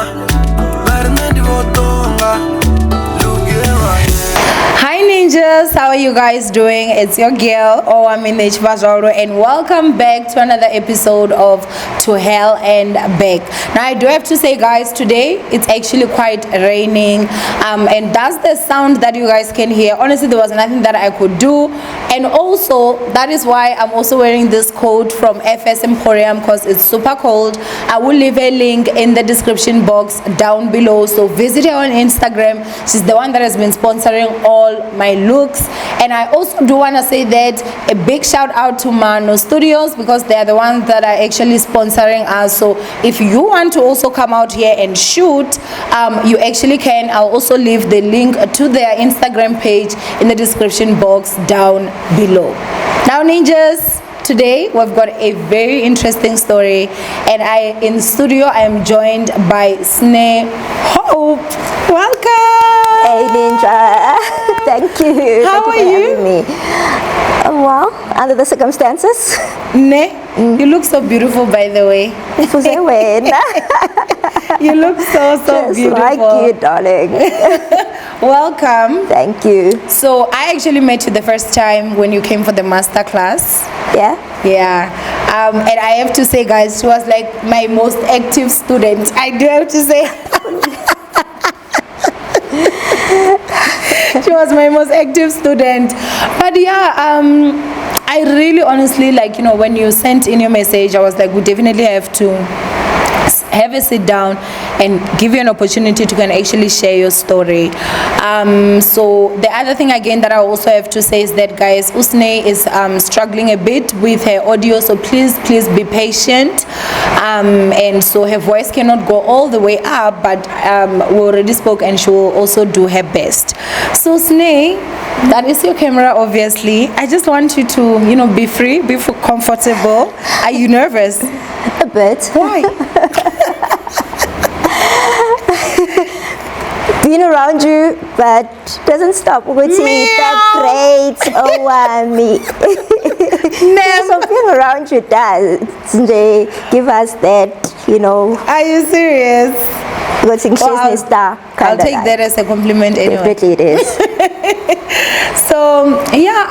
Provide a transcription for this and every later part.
Hi ninjas, how are you guys doing? It's your girl Owamie, and welcome back to another episode of To Hell and Back. Now I do have to say guys, today it's actually quite raining, and that's the sound that you guys can hear. Honestly, there was nothing that I could do, and also that is why I'm also wearing this coat from FS Emporium, because it's super cold. I will leave a link in the description box down below, so visit her on Instagram. She's the one that has been sponsoring all my looks. And I also do want to say that a big shout out to Maano Studios, because they are the ones that are actually sponsoring us. So if you want to also come out here and shoot, you actually can. I'll also leave the link to their Instagram page in the description box down below. Now ninjas, today we've got a very interesting story, and in studio I am joined by Sneh Hope. Welcome. Hey Ninja, thank you. How are you? Having me. Well, under the circumstances. Ne, you look so beautiful, by the way. You look so Just beautiful. like you, darling. Welcome. Thank you. So I actually met you the first time when you came for the master class. Yeah. And I have to say guys, she was like my most active student. I do have to say. She was my most active student. But yeah, I really honestly, like, you know, when you sent in your message, I was like, we definitely have to have a sit down and give you an opportunity to can actually share your story. So the other thing again that I also have to say is that guys, Usne is struggling a bit with her audio, so please be patient. And so her voice cannot go all the way up, but we already spoke and she will also do her best. So Sneh, that is your camera obviously. I just want you to, you know, be free, be comfortable. Are you nervous? A bit. Why? Being around you, but doesn't stop. What's that great Owamie? So being around you does. They give us that, you know. Are you serious? I'll take that as a compliment anyway. Definitely it is. So yeah,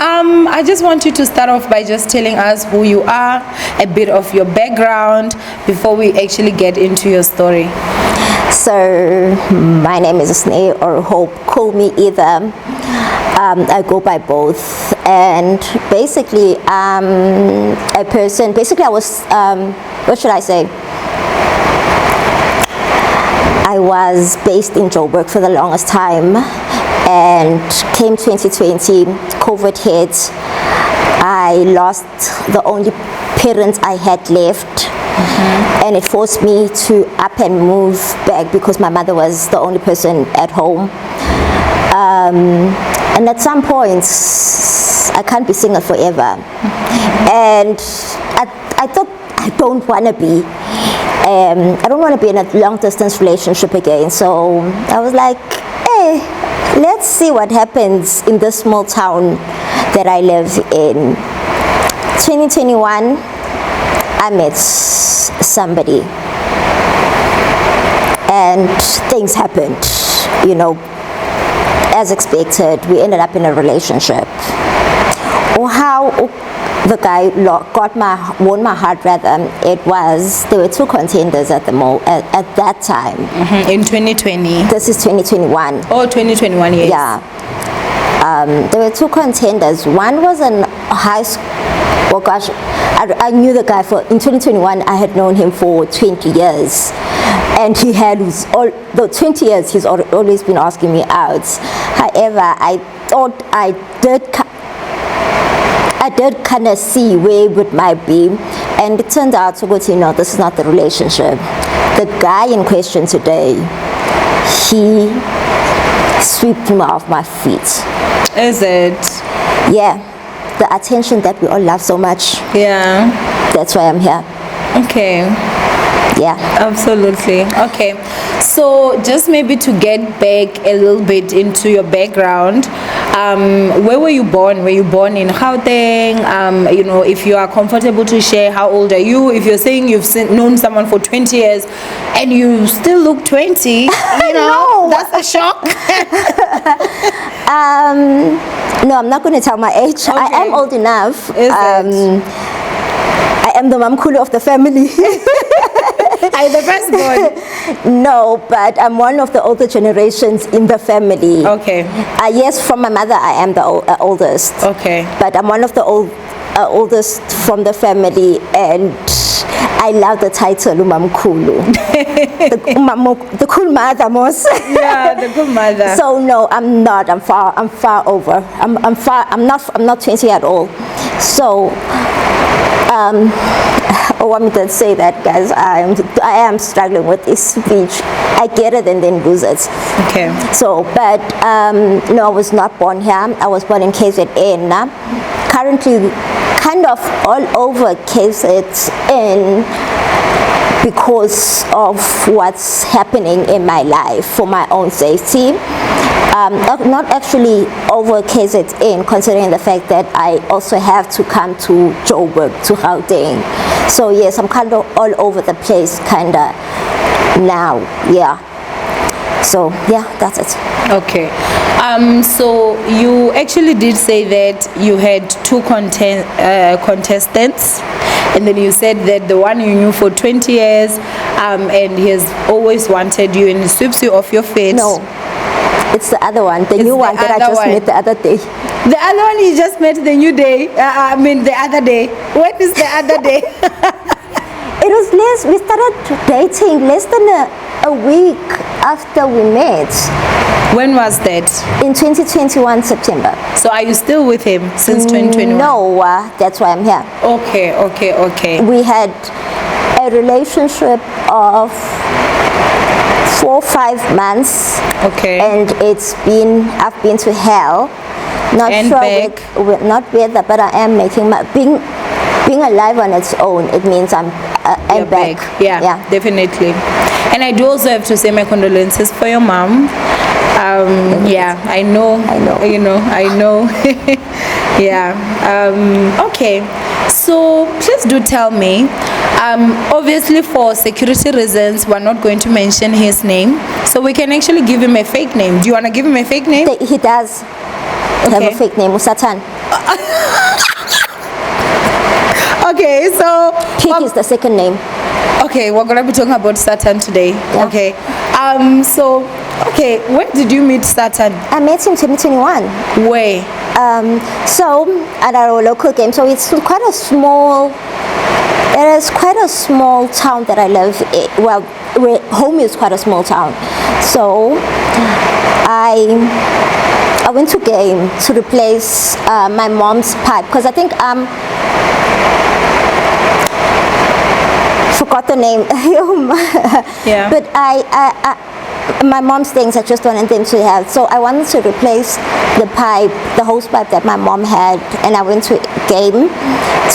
I just want you to start off by just telling us who you are, a bit of your background before we actually get into your story. So my name is Sneh or Hope. Call me either. I go by both, and basically a person. Basically, I was what should I say? I was based in Joburg for the longest time, and came 2020, COVID hit. I lost the only parents I had left, and it forced me to up and move back because my mother was the only person at home. And at some points, I can't be single forever, and I thought I don't want to be. I don't want to be in a long-distance relationship again. So I was like, hey, let's see what happens in this small town that I live in. 2021, I met somebody, and things happened, you know, as expected. We ended up in a relationship. Or how the guy won my heart rather, there were two contenders at that time. In 2020. This is 2021. Oh, 2021, yes. Yeah. There were two contenders. One was in high school. Oh gosh, I knew the guy in 2021. I had known him for 20 years. And he had the 20 years he's always been asking me out. However, I thought I did kind of see where it might be, and it turned out to go to, you know, this is not the relationship. The guy in question today, he swept me off my feet. Is it? Yeah, the attention that we all love so much. Yeah. That's why I'm here. Okay. Yeah. Absolutely. Okay. So just maybe to get back a little bit into your background, Where were you born? Were you born in Gauteng? You know, if you are comfortable to share, how old are you? If you're saying you've known someone for 20 years and you still look 20, you know, No. that's a shock. No, I'm not going to tell my age. Okay. I am old enough. Is it? I am the mamkhulu of the family. Are you the firstborn? No, but I'm one of the older generations in the family. Okay. Yes, from my mother, I am the oldest. Okay. But I'm one of the oldest from the family, and I love the title Umamkhulu. the cool mother, most. Yeah, the good mother. So no, I'm not. I'm far over. I'm not 20 at all. So Owamie did say that, guys. I am struggling with this speech. I get it and then lose it. Okay. So, but no, I was not born here. I was born in KZN. Currently, kind of all over KZN because of what's happening in my life for my own safety. Not actually over KZN, considering the fact that I also have to come to Joburg, to Gauteng. So yes, I'm kind of all over the place, kind of now, yeah. So yeah, that's it. Okay. So you actually did say that you had two contestants, and then you said that the one you knew for 20 years, and he has always wanted you and sweeps you off your feet. No, it's the other one, the new one that I just met the other day. The other one you just met the new day. The other day. When is the other day? It was we started dating less than a week after we met. When was that? In 2021 September. So are you still with him since 2021? No, that's why I'm here. Okay. We had a relationship of 4 or 5 months. Okay. And I've been to hell. Not and sure back. Not whether, but I am making being alive on its own. It means I'm back. Yeah, definitely. And I do also have to say my condolences for your mom. Yeah, I know. You know, I know. Yeah. Okay. So please do tell me. Obviously, for security reasons, we're not going to mention his name. So we can actually give him a fake name. Do you want to give him a fake name? He does have a fake name, Satan. Okay, so Pig is the second name. Okay, we're gonna be talking about Satan today. Yeah. Okay. When did you meet Satan? I met him 2021. Where? So at our local game. So it's quite a small. It is quite a small town that I live in. Well, home is quite a small town. So I went to game to replace my mom's pipe because I think forgot the name. Yeah. But my mom's things I just wanted them to have. So I wanted to replace the hose pipe that my mom had, and I went to game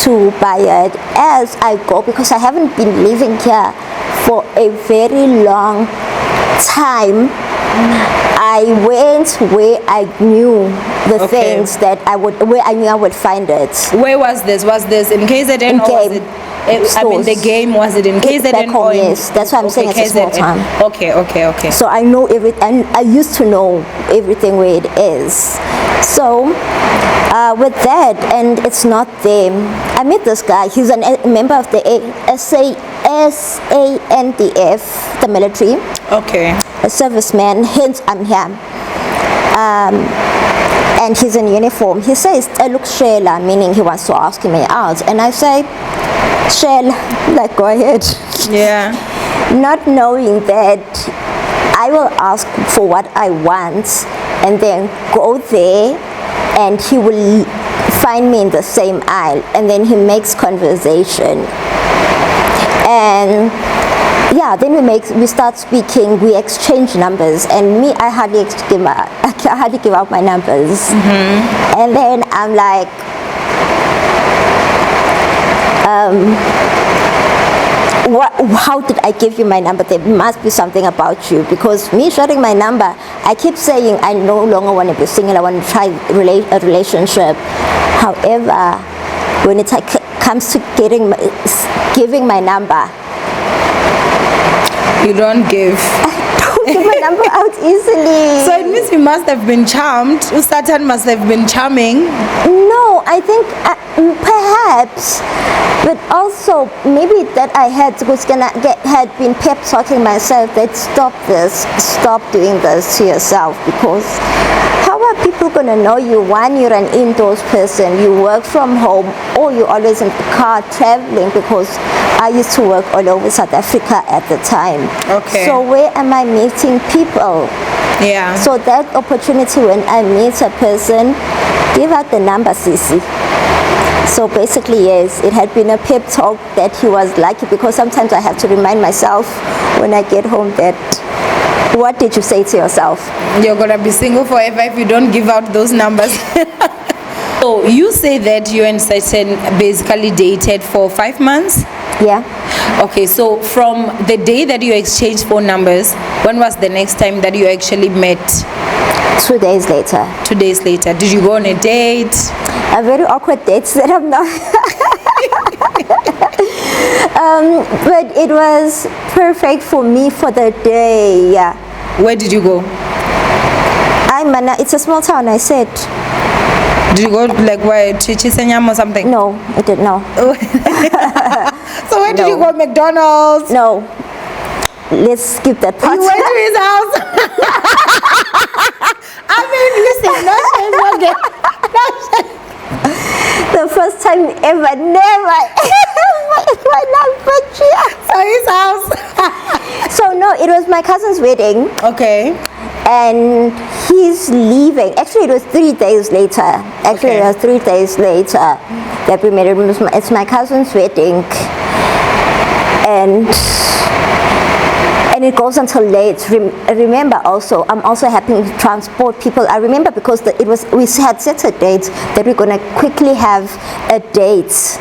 to buy it as I go because I haven't been living here for a very long time. I went where I knew the things that where I knew I would find it. Where was this? Was this in KZN in or game. was it? The game, was it in KZN? Back home, yes. That's why I'm saying it's a small town. Okay. So I know everything. I used to know everything where it is. So with that, and it's not them. I met this guy. He's a member of the SANDF, the military. Okay. A serviceman. Hence, I'm here. And he's in uniform. He says, "I look Shela," meaning he wants to ask me out, and I say, "Shell, like go ahead." Yeah. Not knowing that I will ask for what I want and then go there and he will find me in the same aisle and then he makes conversation. And yeah, then we start speaking, we exchange numbers, and me, I hardly give out my numbers. And then I'm like, how did I give you my number? There must be something about you, because me sharing my number, I keep saying I no longer want to be single, I want to try a relationship. However, when it comes to giving my number, you don't give. I don't give my number out easily. So it means you must have been charmed. Satan must have been charming. No, I think perhaps, but also maybe that I had been pep talking myself that stop doing this to yourself, because how are people gonna know you? One, you're an indoors person, you work from home, or you're always in the car traveling, because I used to work all over South Africa at the time. Okay. So where am I meeting people? Yeah. So that opportunity when I meet a person, give out the number, Sisi. So basically, yes, it had been a pep talk that he was lucky, because sometimes I have to remind myself when I get home that, what did you say to yourself? You're gonna be single forever if you don't give out those numbers. So you say that you and Satan basically dated for 5 months? Yeah. Okay, so from the day that you exchanged phone numbers, when was the next time that you actually met? 2 days later. 2 days later. Did you go on a date? A very awkward date that I'm not. But it was perfect for me for the day. Yeah. Where did you go? It's a small town, I said. Did you go like where, Chichisenyam or something? No, I didn't know. So where did you go? McDonald's? No. Let's skip that part. You went to his house? I mean, listen, no shame, no game. No shame. The first time ever, never. So his house. So no, it was my cousin's wedding. Okay. And he's leaving. Actually, it was 3 days later. Okay. It was 3 days later that we met. It's my cousin's wedding, and it goes until late. Remember, also, I'm also helping transport people. I remember because we had set a date that we're gonna quickly have a date.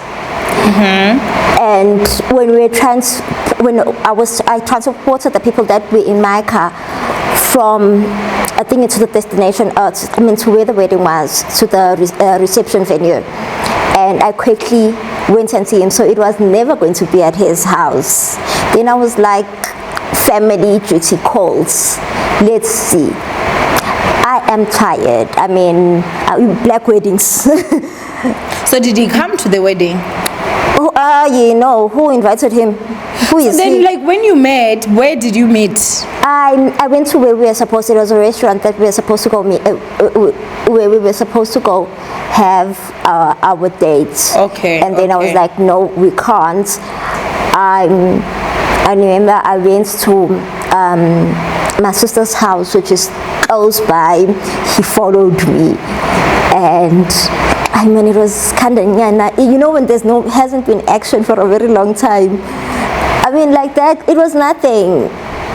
And when I transported the people that were in my car from, I think, to the destination, to where the wedding was, to the reception venue, and I quickly went and see him. So it was never going to be at his house. Then I was like, family duty calls. Let's see. I am tired. I mean, black weddings. So did he come to the wedding? Who invited him? Who is Then, he? like, when you met, where did you meet? I went to where we were supposed to. It was a restaurant that we were supposed to go where we were supposed to go have our dates. Okay. And then I was like, no, we can't. I remember I went to my sister's house, which is close by. He followed me, and I mean, it was kind of, when there's hasn't been action for a very long time. I mean, like that, it was nothing.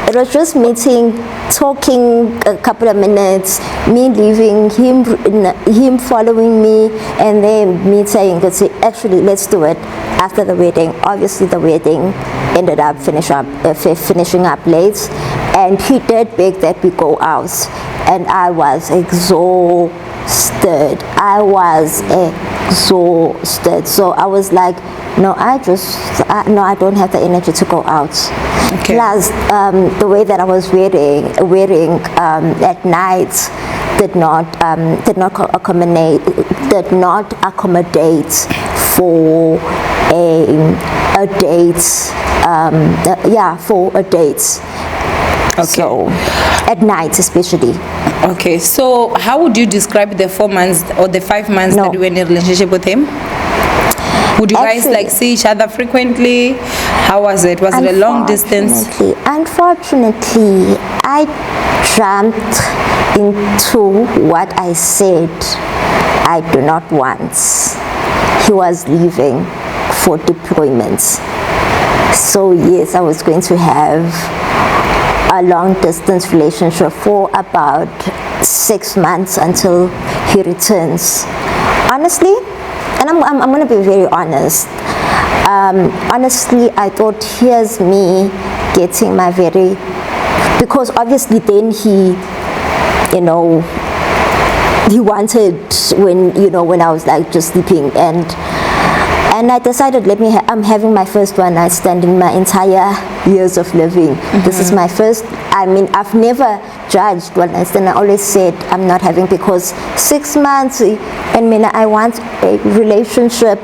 It was just meeting, talking a couple of minutes, me leaving, him following me, and then me saying, actually, let's do it after the wedding. Obviously, the wedding ended up finishing up late, and he did beg that we go out, and I was exhausted. So I was like, no, I don't have the energy to go out. Okay. Plus, the way that I was wearing at night did not accommodate for a date. For a date. Okay. So, at night especially. Okay, so how would you describe the 4 months or the 5 months that you were in a relationship with him? Would you guys like see each other frequently? How was it? Was it a long distance? Unfortunately, I jumped into what I said I do not want. He was leaving for deployment. So yes, I was going to have a long distance relationship for about 6 months until he returns. Honestly, and I'm going to be very honest, Honestly, I thought, here's me getting my because obviously then he wanted when I was like just sleeping, and I decided, I'm having my first one night stand in my entire years of living. This is my first. I've never judged one night stand. I always said I'm not having, because 6 months, and I want a relationship.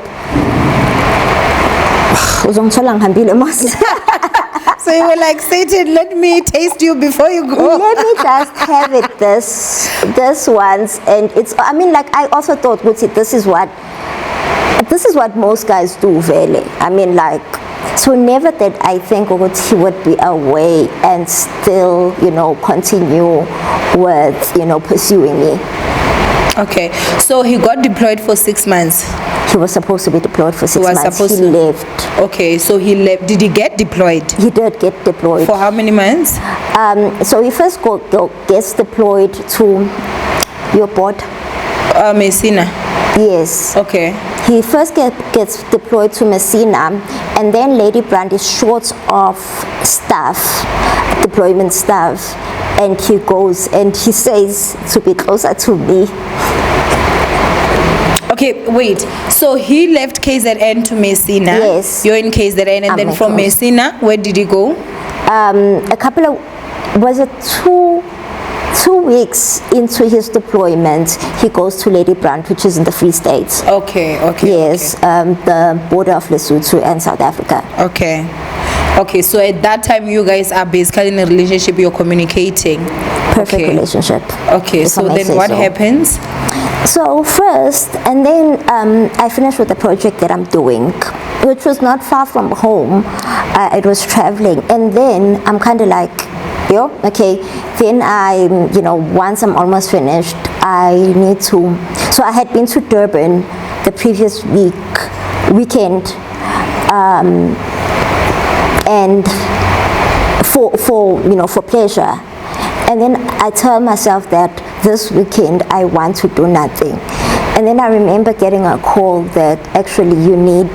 So you were like, Satan, let me taste you before you go. Let me just have it this once. And I also thought, this is what most guys do, really. So never that I think he would be away and still, continue with, pursuing me. Okay, so he got deployed for 6 months. He was supposed to be deployed for 6 months. He left. Okay, so he left. Did he get deployed? He did get deployed. For how many months? So he first gets deployed to your board. Messina. Yes. Okay. He first gets deployed to Messina, and then Lady Brand is short of staff, deployment staff, and he goes and he says to be closer to me. Okay, wait. So he left KZN to Messina. Yes. You're in KZN, and then from Messina, where did he go? A couple of, was it two weeks into his deployment, he goes to Lady Brand, which is in the Free State. Okay. Yes, okay. The border of Lesotho and South Africa. Okay, so at that time you guys are basically in a relationship, you're communicating. Perfect relationship. Okay, so then what happens? So first, and then I finished with the project that I'm doing, which was not far from home. It was traveling, and then I'm kind of like, okay, then once I'm almost finished, I need to, so I had been to Durban the previous weekend, and for pleasure. And then I tell myself that this weekend I want to do nothing. And then I remember getting a call that actually you need,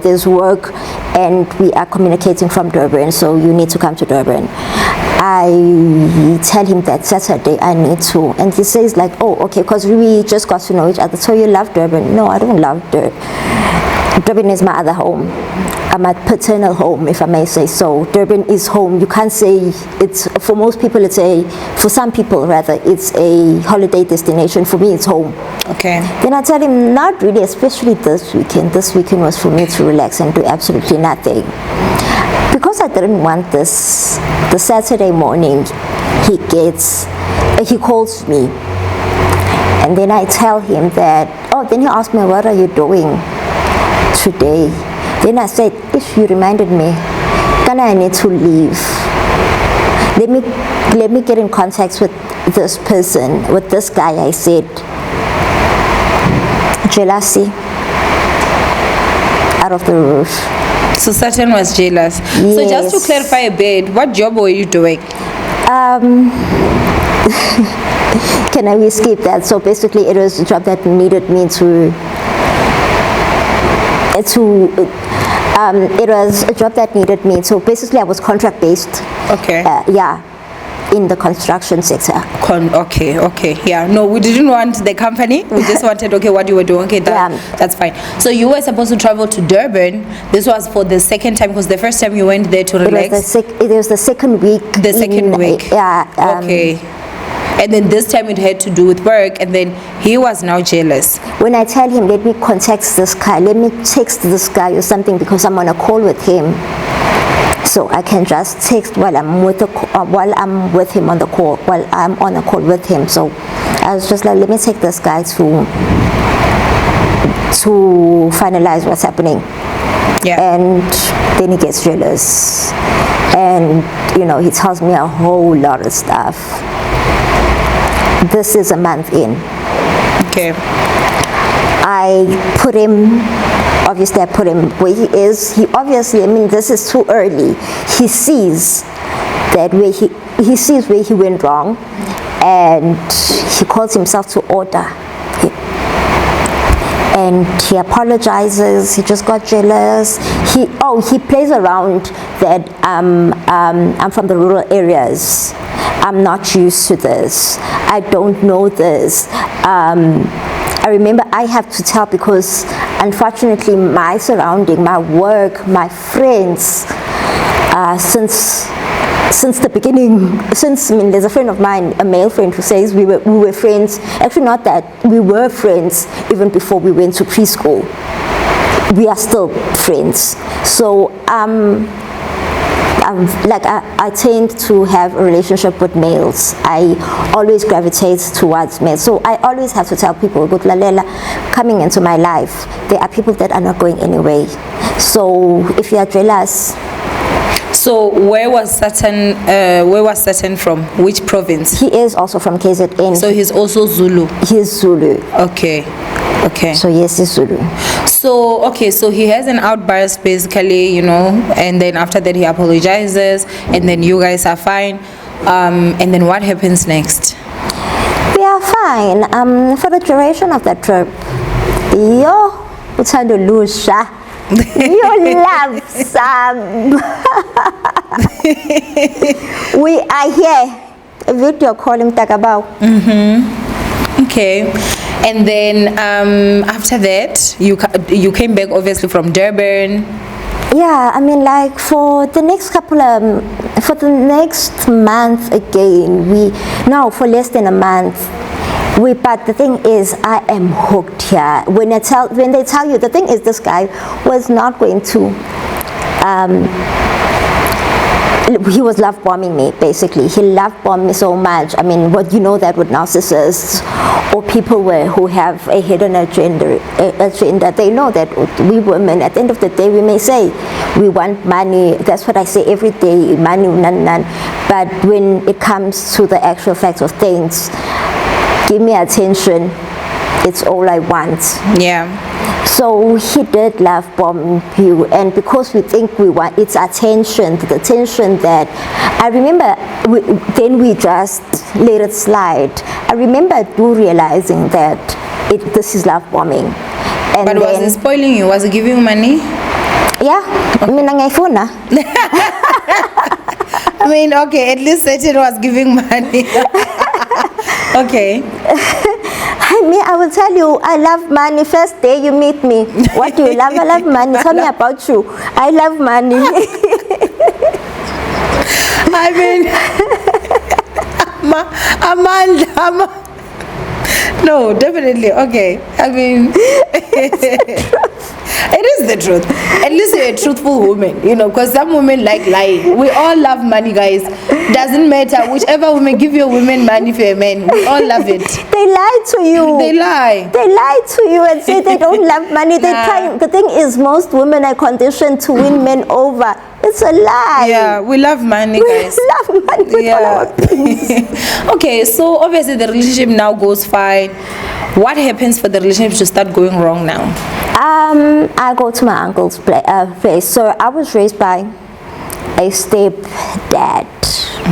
there's work, and we are communicating from Durban, so you need to come to Durban. I tell him that Saturday I need to, and he says like, oh, okay, because we just got to know each other. So you love Durban? No, I don't love Durban. Durban is my other home, my paternal home, if I may say so. Durban is home. You can't say it's, for most people for some people rather, it's a holiday destination. For me, it's home. Okay. Then I tell him, not really, especially this weekend. This weekend was for me to relax and do absolutely nothing. Because I didn't want this, the Saturday morning, he calls me. And then I tell him that, then he asked me, what are you doing today? Then I said, if you reminded me, I need to leave. Let me get in contact with this person, with this guy. I said, jealousy out of the roof. So Satan was jealous. Yes. So just to clarify a bit, what job were you doing? Can I escape that? So basically it was a job that needed me it was a job that needed me. So basically I was contract based. Okay. In the construction sector. Okay. Yeah. No, we didn't want the company. We just wanted, what you were doing. Okay, that's fine. So you were supposed to travel to Durban. This was for the second time, because the first time you went there to relax. It was the second week. The second week. Yeah. Okay. And then this time it had to do with work, and then he was now jealous. When I tell him, let me contact this guy, let me text this guy or something, because I'm on a call with him, so I can just text while I'm with him on the call, while I'm on a call with him. So I was just like, let me take this guy to finalize what's happening. Yeah. And then he gets jealous, and he tells me a whole lot of stuff. This is a month in. Okay. I put him where he is. He obviously, this is too early. He sees that he sees where he went wrong, and he calls himself to order. and he apologizes. He just got jealous. He plays around that I'm from the rural areas. I'm not used to this. I don't know this. I remember I have to tell because unfortunately my surrounding, my work, my friends, since the beginning, there's a friend of mine, a male friend, who says we were friends. Actually, not that, we were friends even before we went to preschool. We are still friends. So I tend to have a relationship with males. I always gravitate towards males. So I always have to tell people, "Good lalela, coming into my life, there are people that are not going anyway. So if you are jealous." So where was Satan from? Which province? He is also from KZN. So he's also Zulu. He's Zulu. Okay. So yes, he's Zulu. So so he has an outburst basically, and then after that he apologizes, and then you guys are fine. And then what happens next? We are fine. For the duration of that trip, uthando lusha. You love some. We are here. A video call him Takabao. Okay. And then after that, you came back obviously from Durban. Yeah, I mean, like for the next month again, for less than a month. But the thing is, I am hooked here. When they tell you, the thing is, this guy was not going to. He was love bombing me, basically. He love bombed me so much. I mean, that with narcissists or people who have a hidden agenda, they know that we women, at the end of the day, we may say we want money. That's what I say every day, money, none. But when it comes to the actual facts of things, give me attention. It's all I want. Yeah. So he did love bomb you, and because we think we want its attention, the attention that I remember, then we just let it slide. I remember realizing that this is love bombing. And but was it spoiling you? Was it giving you money? Yeah. Okay. I mean, okay, at least Satan was giving money. Okay. I will tell you, I love money. First day you meet me, what do you love? I love money. Tell me about you. I love money. I mean, Amanda. No, definitely. Okay. I mean, it is the truth. At least you're a truthful woman, because some women like lying. We all love money, guys. Doesn't matter. Whichever woman give your women money for a man, we all love it. They lie to you. They lie. They lie to you and say they don't love money. They try. The thing is, most women are conditioned to win men over. It's a lie. Yeah, we love money, guys. We love money with all our things. Okay, so obviously the relationship now goes fine. What happens for the relationship to start going wrong now? I go to my uncle's place. So I was raised by a stepdad.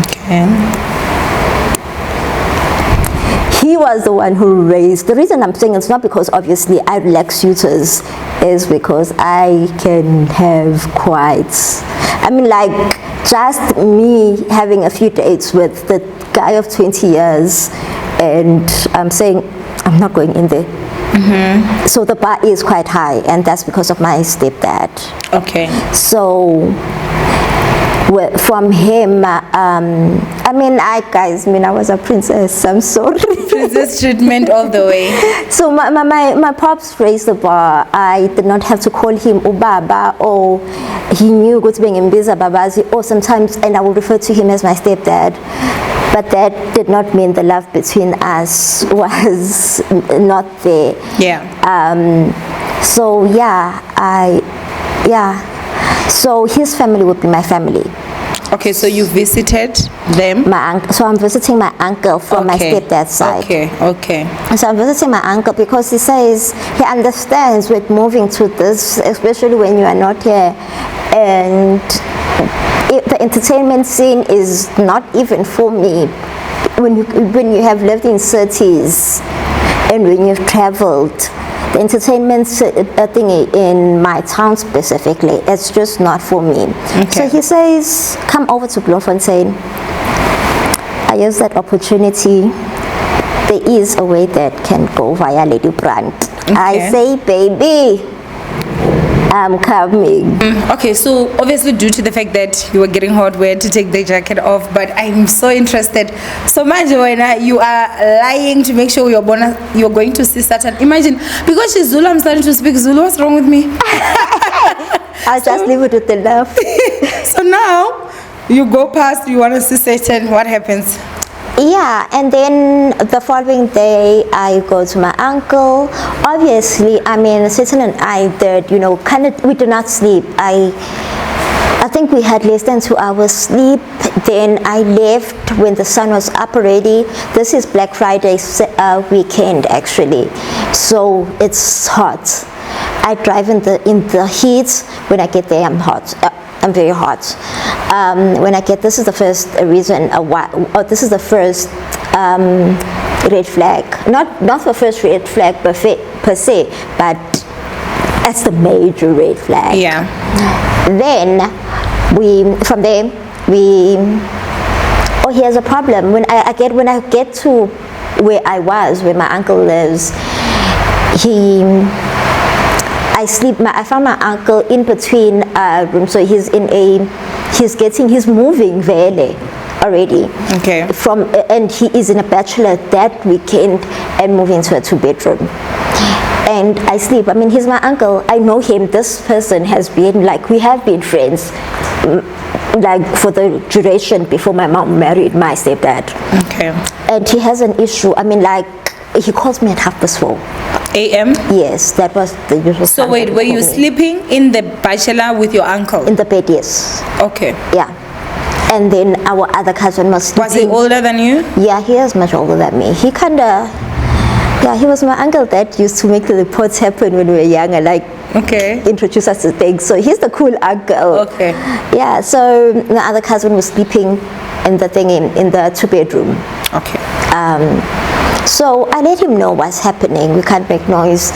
Okay. He was the one who raised. The reason I'm saying it's not because obviously I lack suitors, is because I can have quite. I mean, like just me having a few dates with the guy of 20 years, and I'm saying I'm not going in there. Mm-hmm. So the bar is quite high, and that's because of my stepdad. Okay. So from him, I was a princess. I'm sorry. Princess treatment all the way. So my pops raised the bar. I did not have to call him Ubaba, or he knew good being in Biza Babazi, or sometimes, and I would refer to him as my stepdad. But that did not mean the love between us was not there. Yeah. So So his family would be my family. Okay, so you visited them? So I'm visiting my uncle from my stepdad's side. Okay. So I'm visiting my uncle because he says he understands with moving to this, especially when you are not here, and the entertainment scene is not even for me. When you have lived in cities and when you've traveled, the entertainment thing in my town specifically, it's just not for me. Okay. So he says, come over to Bloemfontein. I use that opportunity. There is a way that can go via Lady Brand. Okay. I say, baby, I'm coming. Okay, so obviously due to the fact that you were getting hot, we had to take the jacket off, but I'm so interested. So Majoena, you are lying to make sure you're going to see Satan. Imagine, because she's Zulu, I'm starting to speak Zulu. What's wrong with me? I'll just leave it with the love. So now, you go past, you want to see Satan, what happens? Yeah, and then the following day I go to my uncle. Obviously, I mean, Satan and I did, we did not sleep. I think we had less than 2 hours sleep. Then I left when the sun was up already. This is Black Friday weekend actually, so it's hot. I drive in the heat. When I get there, I'm hot. I'm very hot. When I get, this is the first reason why. This is the first red flag. Not the first red flag per se, but that's the major red flag. Yeah. Then from there here's a problem. When I get to where my uncle lives, I found my uncle in between rooms, so he's moving vele already. Okay. And he is in a bachelor that weekend and moving to a 2-bedroom. And I sleep. I mean, he's my uncle. I know him. This person has been we have been friends, for the duration before my mom married my stepdad. Okay. And he has an issue. I mean, he calls me at 4:30 a.m. Yes, that was the usual. So wait, were you sleeping in the bachelor with your uncle? In the bed, yes. Okay. Yeah. And then our other cousin was sleeping. Was he older than you? Yeah, he is much older than me. He he was my uncle that used to make the reports happen when we were younger, okay, introduce us to things. So he's the cool uncle. Okay. Yeah, so the other cousin was sleeping in the thing in the 2-bedroom. Okay. So I let him know what's happening. We can't make noise.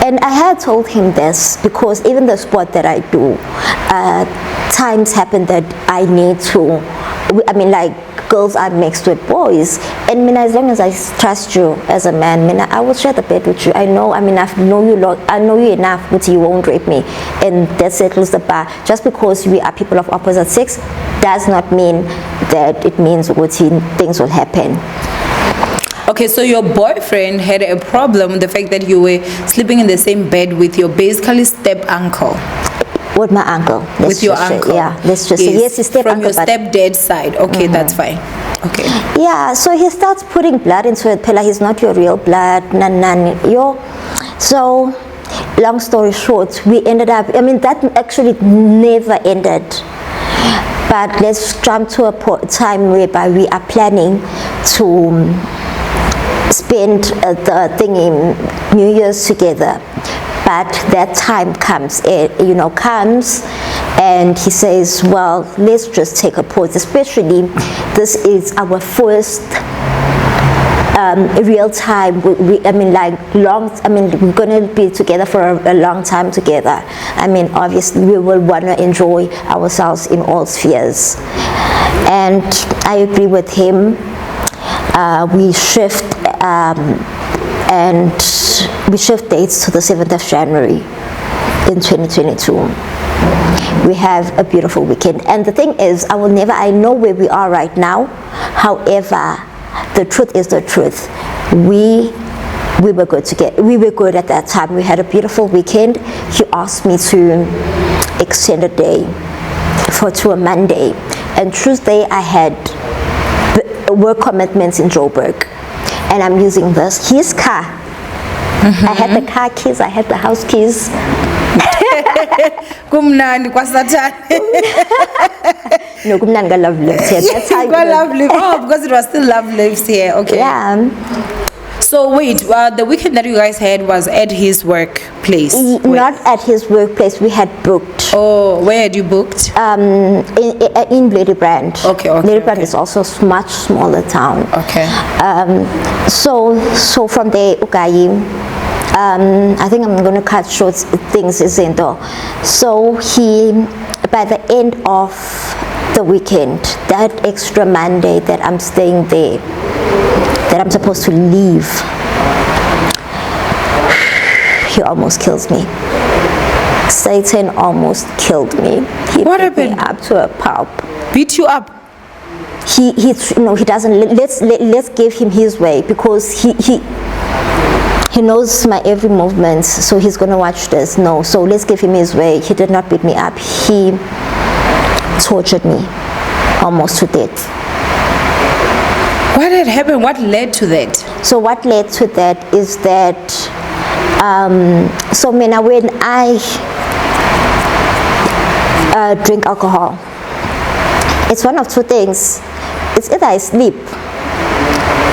And I had told him this because even the sport that I do, times happen that I need to, girls are mixed with boys. And as long as I trust you as a man, I will share the bed with you. I know you enough that you won't rape me. And that settles the bar. Just because we are people of opposite sex does not mean that it means things will happen. Okay, so your boyfriend had a problem with the fact that you were sleeping in the same bed with your basically step uncle. With my uncle. With your uncle. Yeah, let's just say yes, his step from uncle. From your stepdad's side. Okay, that's fine. Okay. Yeah, so he starts putting blood into it. Pella, he's not your real blood. So, long story short, we ended up, that actually never ended. But let's jump to a time whereby we are planning to spend the thing in New Year's together. But that time comes, and he says, well, let's just take a pause, especially this is our first real time. We're gonna be together for a long time together. Obviously we will wanna enjoy ourselves in all spheres. And I agree with him. We shift dates to the 7th of January in 2022. We have a beautiful weekend. And the thing is, I know where we are right now. However, the truth is the truth. We were good together. We were good at that time. We had a beautiful weekend. He asked me to extend a day to a Monday. And Tuesday I had work commitments in Joburg. And I'm using his car. I had the car keys, I had the house keys. Kumnandi kwa Satan. No, kumnandi love lives here. That's how love lives. Oh, because it was still love lives here. Okay. Yeah. So wait, the weekend that you guys had was at his workplace? Not at his workplace. We had booked. Oh, where had you booked? In Lady Brand. Okay. Lady Brand is also a much smaller town. Okay. So from there, I think I'm going to cut short things, isn't it? So by the end of the weekend, that extra Monday that I'm staying there, that I'm supposed to leave, he almost kills me. Satan almost killed me. He What beat me happened? up to a pulp. Beat you up? He doesn't. Let's give him his way, because he knows my every movement, so he's gonna watch this. No, so let's give him his way. He did not beat me up. He tortured me almost to death. What had happened? What led to that? So what led to that is that so when I drink alcohol, it's one of two things. It's either I sleep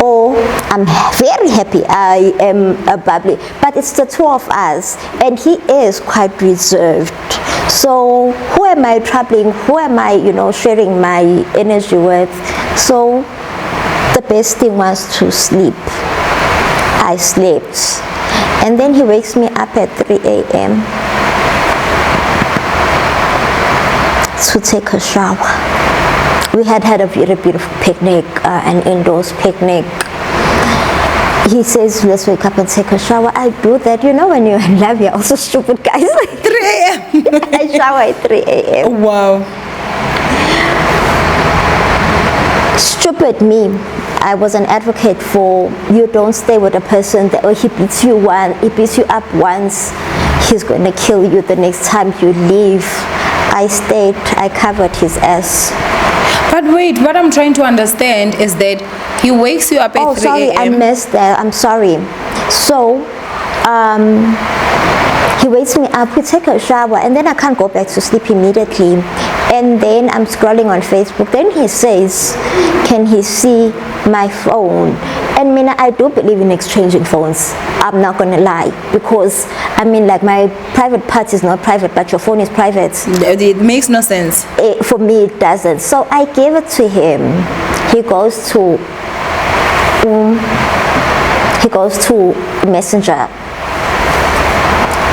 or I'm very happy. I am bubbly, but it's the two of us, and he is quite reserved. So who am I troubling? Who am I, sharing my energy with? So the best thing was to sleep. I slept, and then he wakes me up at 3 a.m. to take a shower. We had a very beautiful picnic, an indoors picnic. He says, let's wake up and take a shower. I do that. When you're in love, you're also stupid, guys. 3 a.m. I shower at 3 a.m. Wow. Stupid me. I was an advocate for you don't stay with a person that he beats you up once, he's going to kill you the next time you leave. I stayed, I covered his ass. But wait, what I'm trying to understand is that he wakes you up at 3 a.m. Oh, sorry, I missed that. I'm sorry. So, he wakes me up, we take a shower, and then I can't go back to sleep immediately. And then I'm scrolling on Facebook. Then he says, can he see my phone? And I do believe in exchanging phones. I'm not going to lie. Because, my private part is not private, but your phone is private. It makes no sense. For me, it doesn't. So I gave it to him. He goes to Messenger.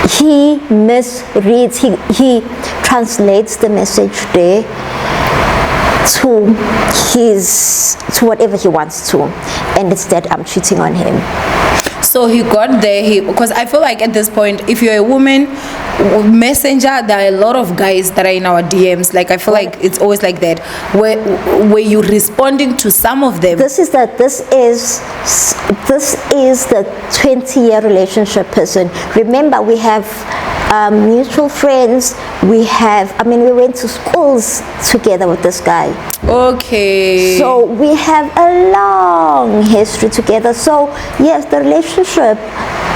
He misreads, he translates the message there to whatever he wants to, and it's that I'm cheating on him. So he got there, because I feel like at this point, if you're a woman, Messenger, there are a lot of guys that are in our DMs. Like, I feel like it's always like that, where you're responding to some of them. This is the 20-year relationship person. Remember, we have mutual friends. We went to schools together with this guy. Okay. So we have a long history together. So yes, the relationship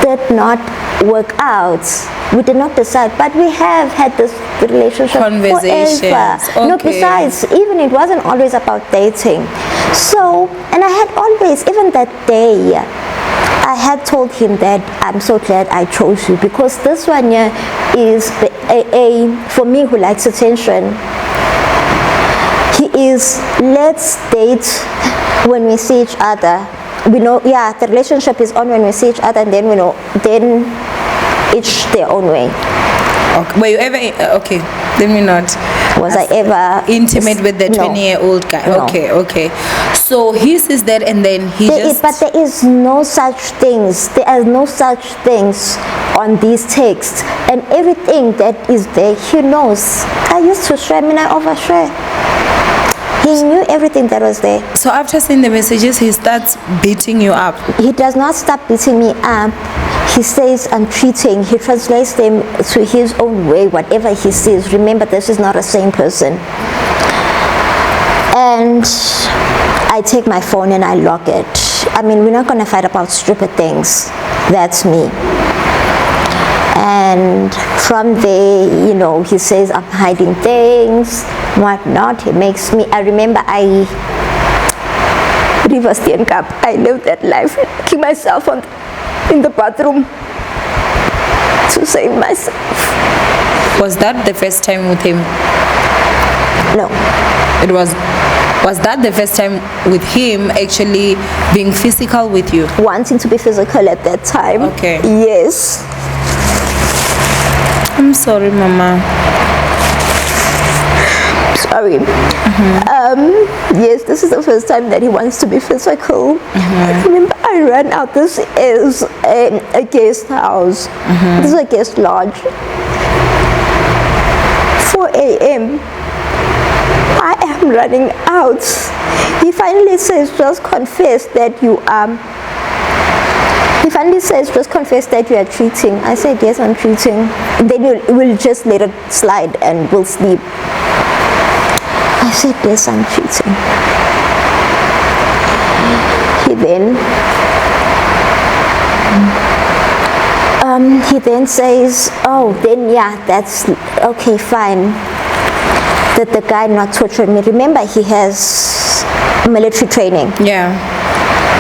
did not work out. We did not decide, but we have had this relationship Conversations. forever. Okay. No, besides, even it wasn't always about dating. So, and I had always, even that day, I had told him that I'm so glad I chose you, because this one here is for me who likes attention. He is, let's date when we see each other. We know, yeah, the relationship is on when we see each other, and then then each their own way. Okay. Were you ever okay? Let me not. Was I ever intimate with the 20-year-old guy? No. Okay. So he says that, and then but there is no such things. There are no such things on these texts, and everything that is there, he knows. I used to share, I overshare. He knew everything that was there. So after seeing the messages, he starts beating you up. He does not stop beating me up. He says I'm cheating. He translates them to his own way, whatever he says. Remember, this is not the same person. And I take my phone and I lock it. We're not going to fight about stupid things. That's me. And from there, he says I'm hiding things, whatnot. He makes me, I remember I reversed the cup. I lived that life, keep myself in the bathroom to save myself. Was that the first time with him? No. It was. Was that the first time with him actually being physical with you? Wanting to be physical at that time. Okay. Yes. I'm sorry, Mama. Sorry. Yes, this is the first time that he wants to be physical. I remember I ran out. This is a guest house. This is a guest lodge. 4 a.m. I am running out. He finally says, just confess that you are. He finally says, just confess that you are cheating. I said, yes, I'm cheating. Then we'll just let it slide and we'll sleep. I said, yes, I'm cheating. He then says, oh, then yeah, that's okay, fine. That the guy not torturing me. Remember, he has military training. Yeah.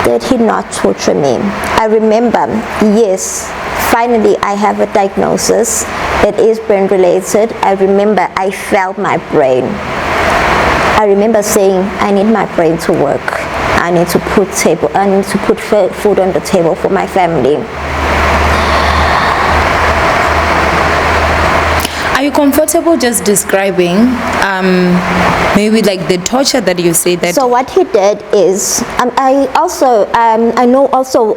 Did he not torture me? I remember, yes, finally I have a diagnosis. It is brain related. I remember I felt my brain. I remember saying, I need my brain to work. I need to put food on the table for my family. Are you comfortable just describing maybe like the torture that you say that? So what he did is, I know also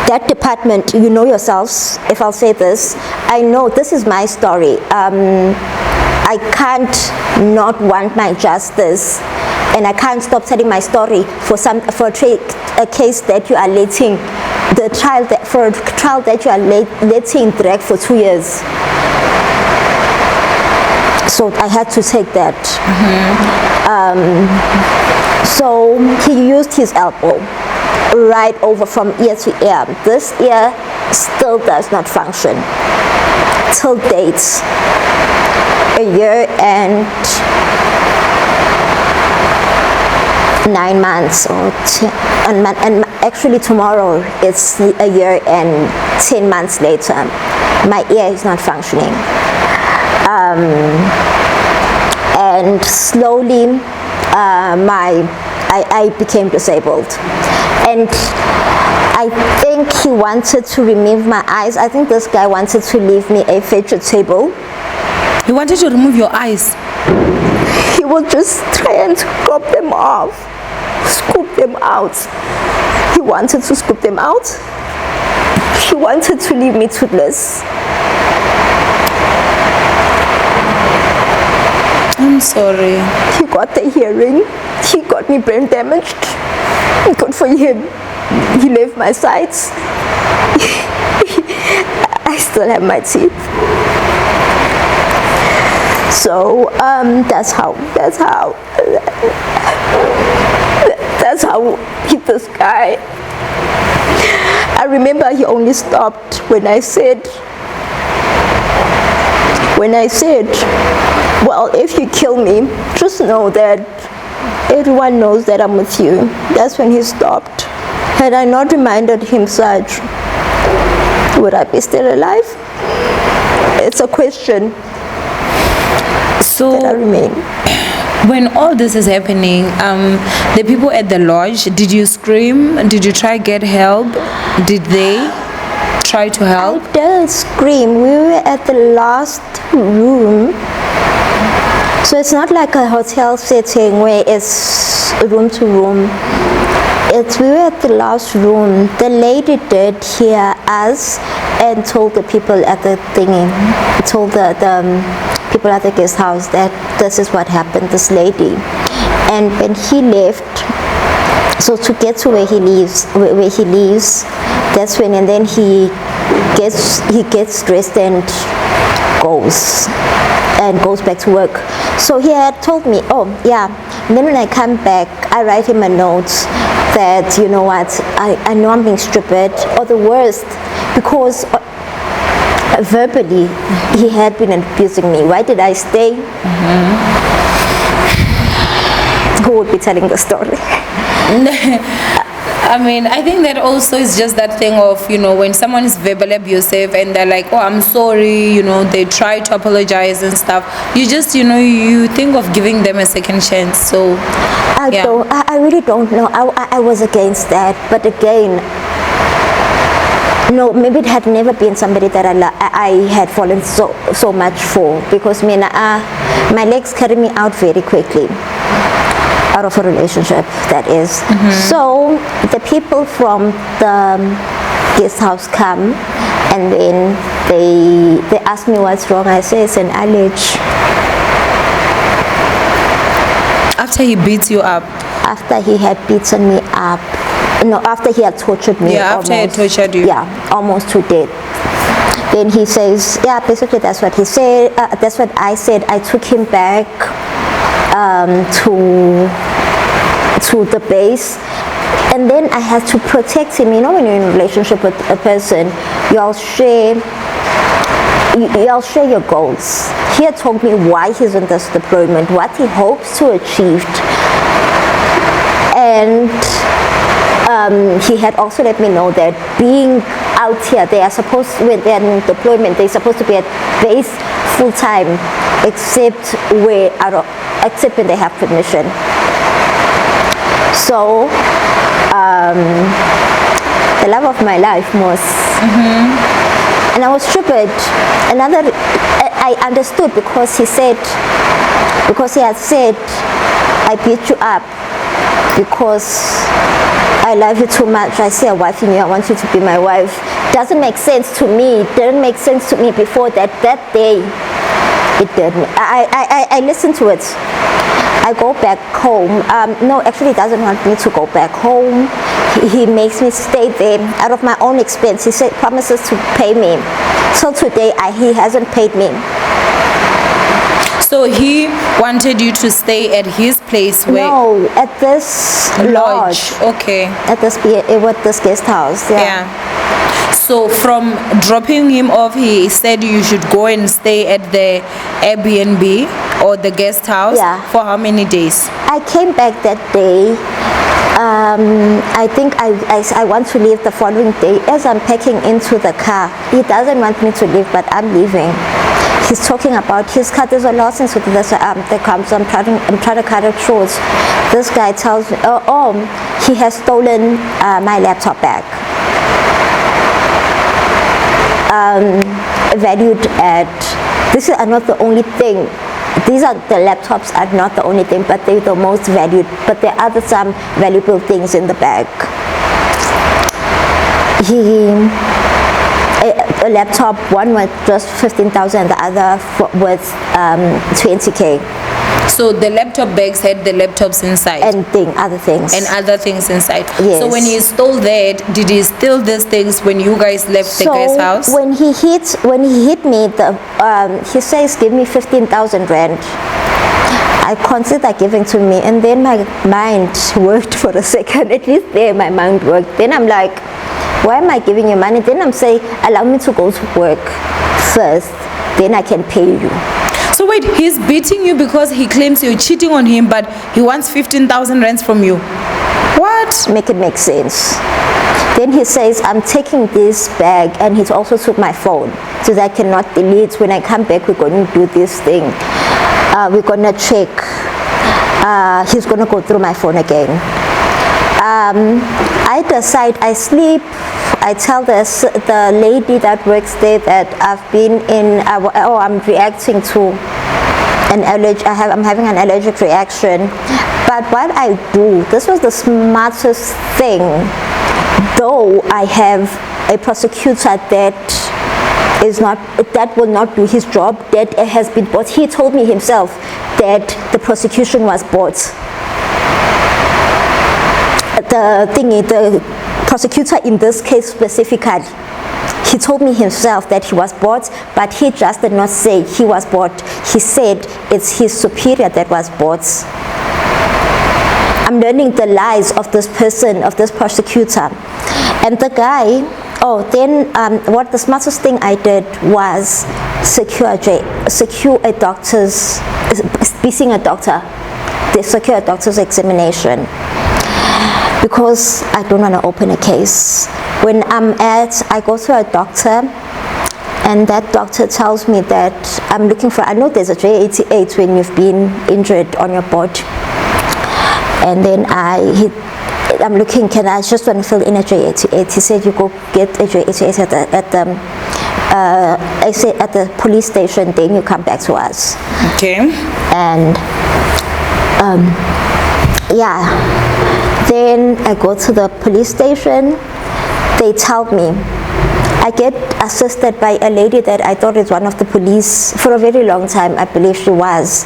that department, you know yourselves, if I'll say this, I know this is my story. I can't not want my justice, and I can't stop telling my story for a case that you are letting the trial that you are letting drag for 2 years. So I had to take that. So he used his elbow right over from ear to ear. This ear still does not function till date. A year and 9 months, and actually tomorrow it's a year and 10 months later. My ear is not functioning, and slowly I became disabled, and I think he wanted to remove my eyes. I think this guy wanted to leave me a vegetable. He wanted to remove your eyes? He was just trying to crop them off, scoop them out. He wanted to scoop them out. He wanted to leave me toothless. I'm sorry. He got the hearing. He got me brain damaged. Good for him. He left my sides. I still have my teeth. So that's how he this guy. I remember he only stopped when I said, well, if you kill me, just know that everyone knows that I'm with you. That's when he stopped. Had I not reminded him such, would I be still alive? It's a question. So that I remain. When all this is happening, the people at the lodge, did you scream? Did you try to get help? Did they try to help? I did scream. We were at the last room. So it's not like a hotel setting where it's room to room. We were at the last room. The lady did hear us and told the people at the thingy, told the people at the guest house that this is what happened, this lady. And when he left, so to get to where he leaves, that's when, and then he gets dressed and goes back to work. So he had told me, oh yeah, and then when I come back, I write him a note that, you know what, I know I'm being stupid, or the worst, because verbally he had been abusing me. Why did I stay? Who would be telling the story? I mean, I think that also is just that thing of, you know, when someone is verbally abusive and they're like, oh, I'm sorry, you know, they try to apologize and stuff. You just, you know, you think of giving them a second chance. So, I really don't know. I was against that. But again, no, maybe it had never been somebody that I had fallen so much for, because my legs carried me out very quickly. Out of a relationship, that is. So the people from the guest house come, and then they ask me what's wrong. I say it's an allergy. After he beats you up? After he had beaten me up. No, after he had tortured me. Yeah, after he had tortured you. Yeah, almost to death. Then he says, yeah, basically that's what he said. That's what I said. I took him back to the base, and then I had to protect him. You know, when you're in a relationship with a person, y'all share your goals. He had told me why he's in this deployment, what he hopes to achieve, and he had also let me know that being out here, they are supposed, when they're in deployment, they're supposed to be at base full time, except when they have permission. So the love of my life was, and I was stupid. I understood, because he had said, I beat you up because I love you too much. I say, a wife in you, I want you to be my wife. Doesn't make sense to me. Didn't make sense to me before that day. It didn't. I listened to it. I go back home. No, actually, he doesn't want me to go back home. He makes me stay there out of my own expense. He said, promises to pay me. So today, he hasn't paid me. So he wanted you to stay at his place where? No, at this lodge. Okay. At this guest house. Yeah. So from dropping him off, he said you should go and stay at the Airbnb or the guest house. Yeah. For how many days? I came back that day. I think I want to leave the following day. As I'm packing into the car, he doesn't want me to leave, but I'm leaving. He's talking about his car. There's a license with this that comes. I'm trying to cut it short. This guy tells me, he has stolen my laptop back. Valued at, this is not the only thing. The laptops are not the only thing, but they're the most valued. But there are some valuable things in the bag. A laptop, one was just 15,000, the other was 20K. So the laptop bags had the laptops inside? And other things. And other things inside. Yes. So when he stole that, did he steal these things when you guys left the guest house? When he hit me, he says, give me 15,000 rand. I consider giving to me, and then my mind worked for a second. At least there my mind worked. Then I'm like, why am I giving you money? Then I'm saying, allow me to go to work first, then I can pay you. So wait, he's beating you because he claims you're cheating on him, but he wants 15,000 rands from you. What? Make it make sense. Then he says, I'm taking this bag, and he also took my phone so that I cannot delete. When I come back, we're going to do this thing. We're going to check. He's going to go through my phone again. I decide, I sleep. I tell the lady that works there that I've been in, I'm reacting to an allergy. I'm having an allergic reaction. But what I do, this was the smartest thing. Though I have a prosecutor that will not do his job, that has been bought. He told me himself that the prosecution was bought. The prosecutor in this case specifically, he told me himself that he was bought, but he just did not say he was bought. He said it's his superior that was bought. I'm learning the lies of this person, of this prosecutor. And the guy, what the smartest thing I did was secure a doctor's, be seeing a doctor, they secure a doctor's examination. because I don't want to open a case. When I go to a doctor, and that doctor tells me that I'm looking for, I know there's a J88 when you've been injured on your body. And then I'm looking, can I just want to fill in a J88? He said, you go get a J88 at the police station, then you come back to us. Okay. And yeah, then I go to the police station. They tell me, I get assisted by a lady that I thought is one of the police for a very long time. I believe she was,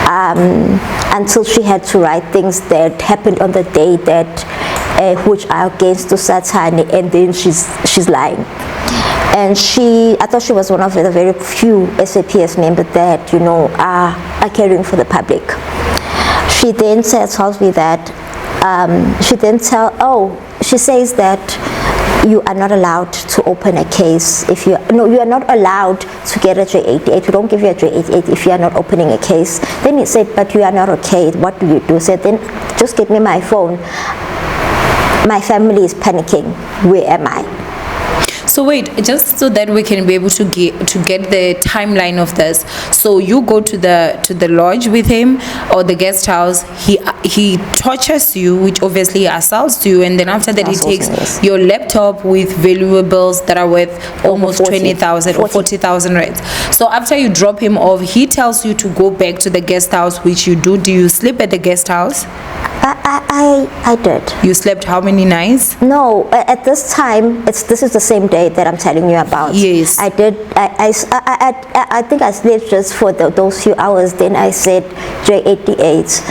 until she had to write things that happened on the day that which are against the Satani, and then she's lying. And I thought she was one of the very few SAPS members that are caring for the public. She then tells me that she says that you are not allowed to open a case if you are not allowed to get a J88. We don't give you a J88 if you are not opening a case. Then he said, but you are not okay. What do you do? Said, then just give me my phone. My family is panicking. Where am I? So wait, just so that we can be able to get the timeline of this. So you go to the lodge with him or the guest house. He tortures you, which obviously assaults you, and then after that he takes your laptop with valuables that are worth almost 20,000 or 40,000 rands. So after you drop him off, he tells you to go back to the guest house, which you do. Do you sleep at the guest house? I did. You slept how many nights? No, at this time, this is the same day that I'm telling you about. Yes. I did. I think I slept just for those few hours. Then I said J88.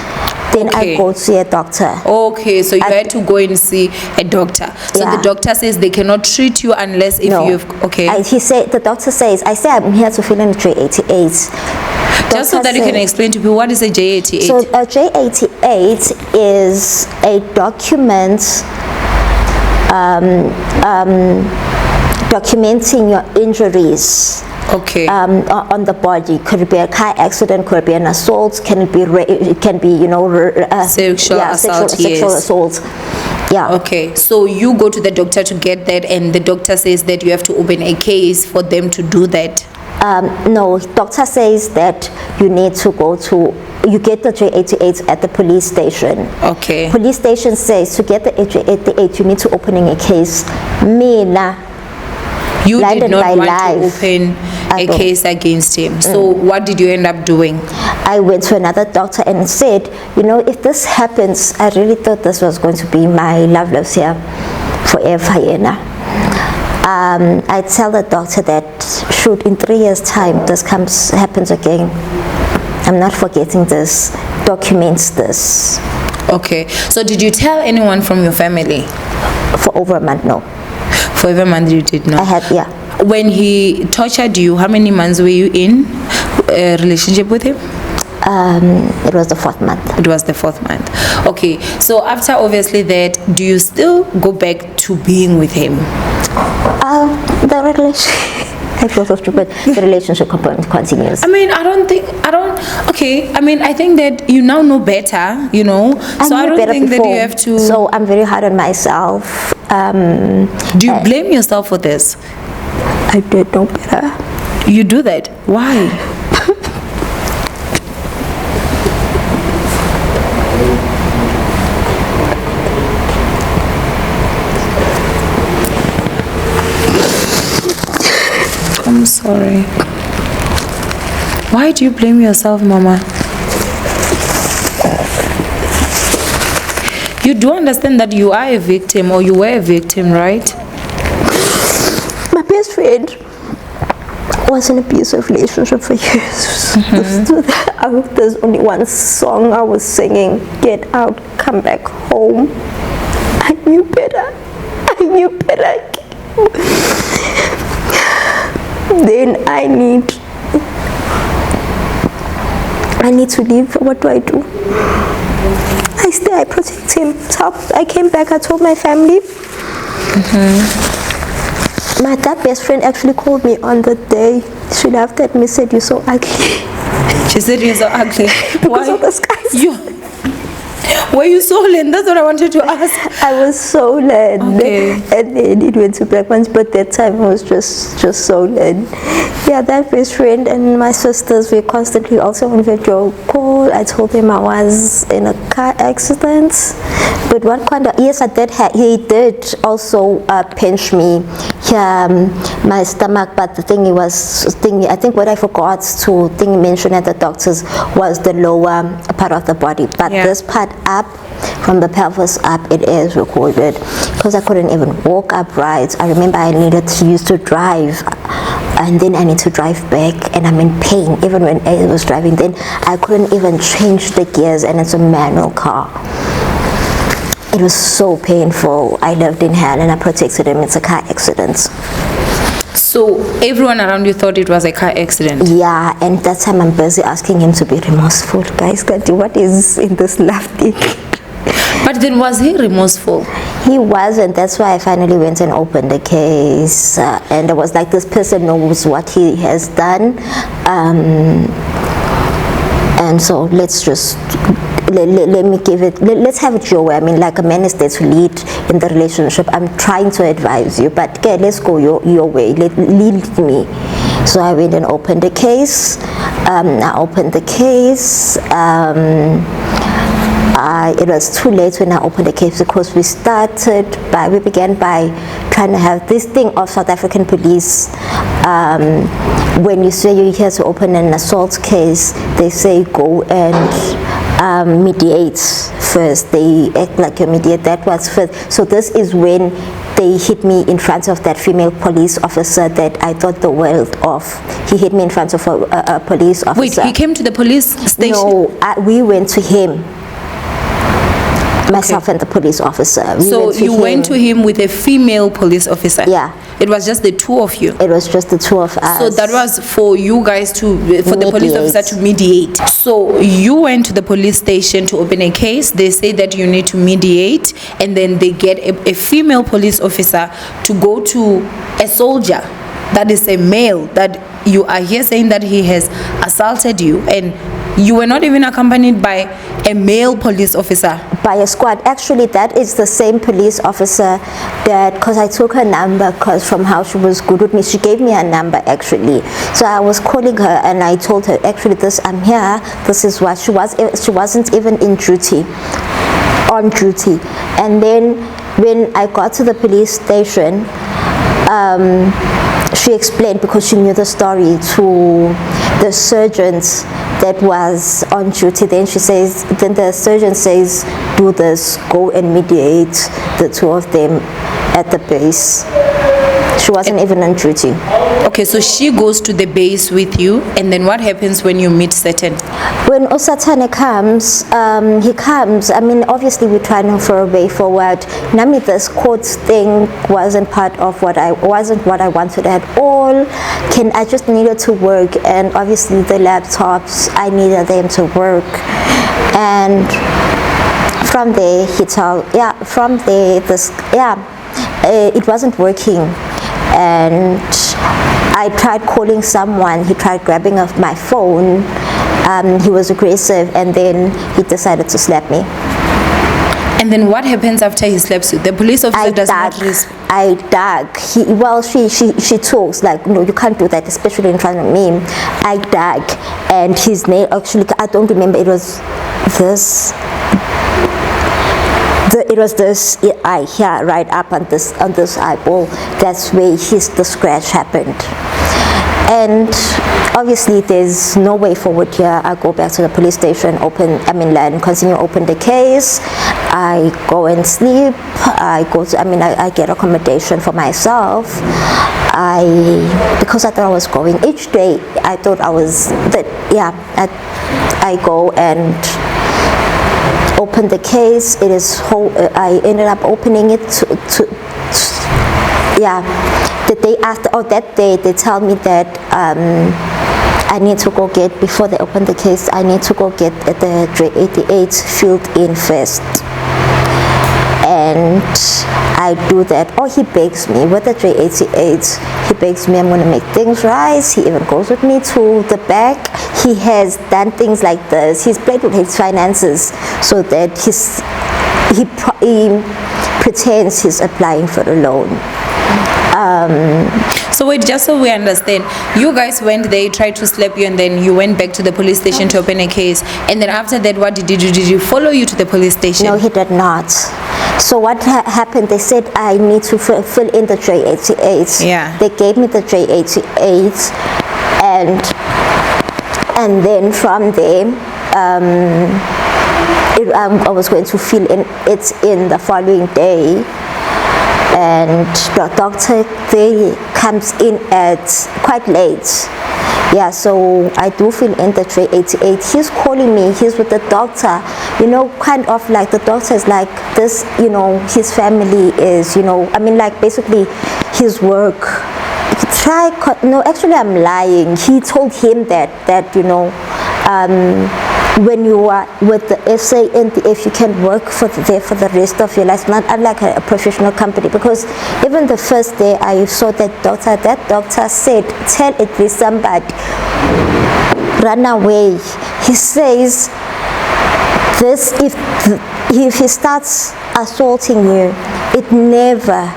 Then I go see a doctor. Okay, so you had to go and see a doctor. So the doctor says they cannot treat you unless if you've the doctor says, I say I'm here to fill in J88. Just so that you can explain to people, what is a J88? So a J88 is a document documenting your injuries. Okay. On the body. Could it be a car accident? Could it be an assault? Can it be sexual assault? Sexual assault. Yeah. Okay. So you go to the doctor to get that, and the doctor says that you have to open a case for them to do that. No, doctor says that you need to you get the J88 at the police station. Okay. Police station says to get the J88 you need to opening a case. You did not want to open a case against him. So what did you end up doing? I went to another doctor and said, if this happens, I really thought this was going to be my love lives here forever. I tell the doctor that should in 3 years' time this happens again, I'm not forgetting this, documents this. Okay. So did you tell anyone from your family? For over a month, no. For over a month you did not? I had, yeah. When he tortured you, how many months were you in a relationship with him? It was the 4th month. It was the 4th month. Okay. So after obviously that, do you still go back to being with him? The relationship. I feel so stupid. The relationship continues. I think that you now know better, So I don't think that you have to. So I'm very hard on myself. Do you blame yourself for this? I did know better. You do that? Why? I'm sorry. Why do you blame yourself, Mama? You do understand that you are a victim, or you were a victim, right? My best friend was in an abusive relationship for years. There's only one song I was singing, Get Out, Come Back Home. I knew better. Then I need to leave. What do? I protect him. So I came back, I told my family. That best friend actually called me on the day. She laughed at me, said, "You're so ugly." She said you're so ugly. Because of the skies. Were you swollen? That's what I wanted to ask. I was swollen. Okay. And then it went to black ones, but that time I was just swollen. Yeah, that best friend and my sisters were constantly also on video call. I told them I was in a car accident. But what kind of, yes, I did he did also pinch me, my stomach, but the thing I think what I forgot to mention at the doctors was the lower part of the body, but this part up, from the pelvis up, it is recorded, because I couldn't even walk upright. I remember I needed to use to drive, and then I need to drive back, and I'm in pain even when I was driving. Then I couldn't even change the gears, and it's a manual car. It was so painful. I lived in hell and I protected him. It's a car accident. So everyone around you thought it was a car accident? Yeah, and that time I'm busy asking him to be remorseful. Guys, what is in this love thing? But then was he remorseful? He wasn't. That's why I finally went and opened the case. And it was like, this person knows what he has done. And so let's just let me give it, let's have it your way. I mean, like, a man is there to lead in the relationship. I'm trying to advise you, but okay, let's go your way, lead me. So I went and opened the case. I opened the case. It was too late when I opened the case, because we began by trying to have this thing of South African police. When you say you're here to open an assault case, they say go and mediate first. They act like you mediate. That was first. So this is when they hit me in front of that female police officer that I thought the world of. He hit me in front of a police officer. Wait, he came to the police station? No, we went to him. Myself and the police officer. So you went to him with a female police officer? Yeah. It was just the two of you? It was just the two of us. So that was for you guys for the police officer to mediate. So you went to the police station to open a case. They say that you need to mediate, and then they get a female police officer to go to a soldier that is a male, that you are here saying that he has assaulted you, and you were not even accompanied by a male police officer? By a squad. Actually, that is the same police officer that, because I took her number, because from how she was good with me, she gave me her number actually. So I was calling her and I told her, actually, I'm here, this is what she wasn't even on duty. And then when I got to the police station, she explained, because she knew the story, to the sergeant that was on duty. Then the surgeon says, do this, go and mediate the two of them at the base. She wasn't even on duty. Okay, so she goes to the base with you, and then what happens when you meet Satan? When Osatane comes, he comes, I mean, obviously we're trying for a way forward. Nami, this court thing wasn't what I wanted at all. I just needed to work, and obviously the laptops, I needed them to work. And from there, it wasn't working. And I tried calling someone. He tried grabbing off my phone. He was aggressive, and then he decided to slap me. And then what happens after he slaps you? The police officer does not respond. I dug. She talks like, no, you can't do that, especially in front of me. I dug, and his name, actually, I don't remember. It was this. It was this eye here, right up on this eyeball. That's where the scratch happened. And obviously there's no way forward here. I go back to the police station, continue open the case. I go and sleep. I get accommodation for myself. Because I thought I was going each day. I thought I was I go and open the case. I ended up opening it the day after, or that day, they tell me that I need to go get, before they open the case, I need to go get the 88 filled in first. And and I do that. Or he begs me with the 388. He begs me, I'm going to make things right. He even goes with me to the bank. He has done things like this. He's played with his finances so that he pretends he's applying for a loan. So wait, just so we understand, you guys went there, tried to slap you, and then you went back to the police station to open a case. And then after that, what did you do? Did you follow you to the police station? No, he did not. So what happened, they said I need to fill in the J88. Yeah. They gave me the J88, and then from there, I was going to fill in it in the following day. And the doctor, they comes in at quite late. Yeah, so I do fill in the 388. He's calling me, he's with the doctor, kind of like the doctor is like this, his family is, like basically his work. Actually I'm lying. He told him that when you are with the SANDF, you can work there for the rest of your life, not unlike a professional company. Because even the first day I saw that doctor said, tell at least somebody, run away. He says, this if he starts assaulting you, it never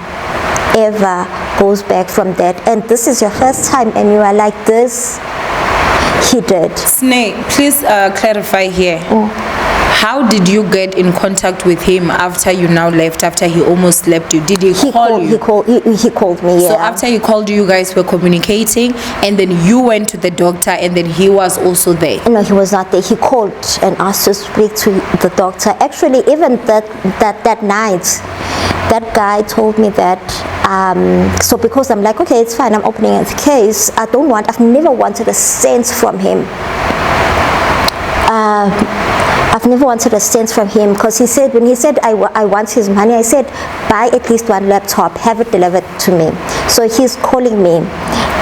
ever goes back from that. And this is your first time and you are like this. He did. Snake, please clarify here. How did you get in contact with him after you now left, after he almost left you? Did he call you? He called me, yeah. So after he called you, you guys were communicating, and then you went to the doctor, and then he was also there? No, he was not there. He called and asked to speak to the doctor. Actually, even that night, that guy told me that, so because I'm like, okay, it's fine, I'm opening a case. I've never wanted a cent from him. I've never wanted a cent from him, because when he said I want his money, I said, buy at least one laptop, have it delivered to me. So he's calling me,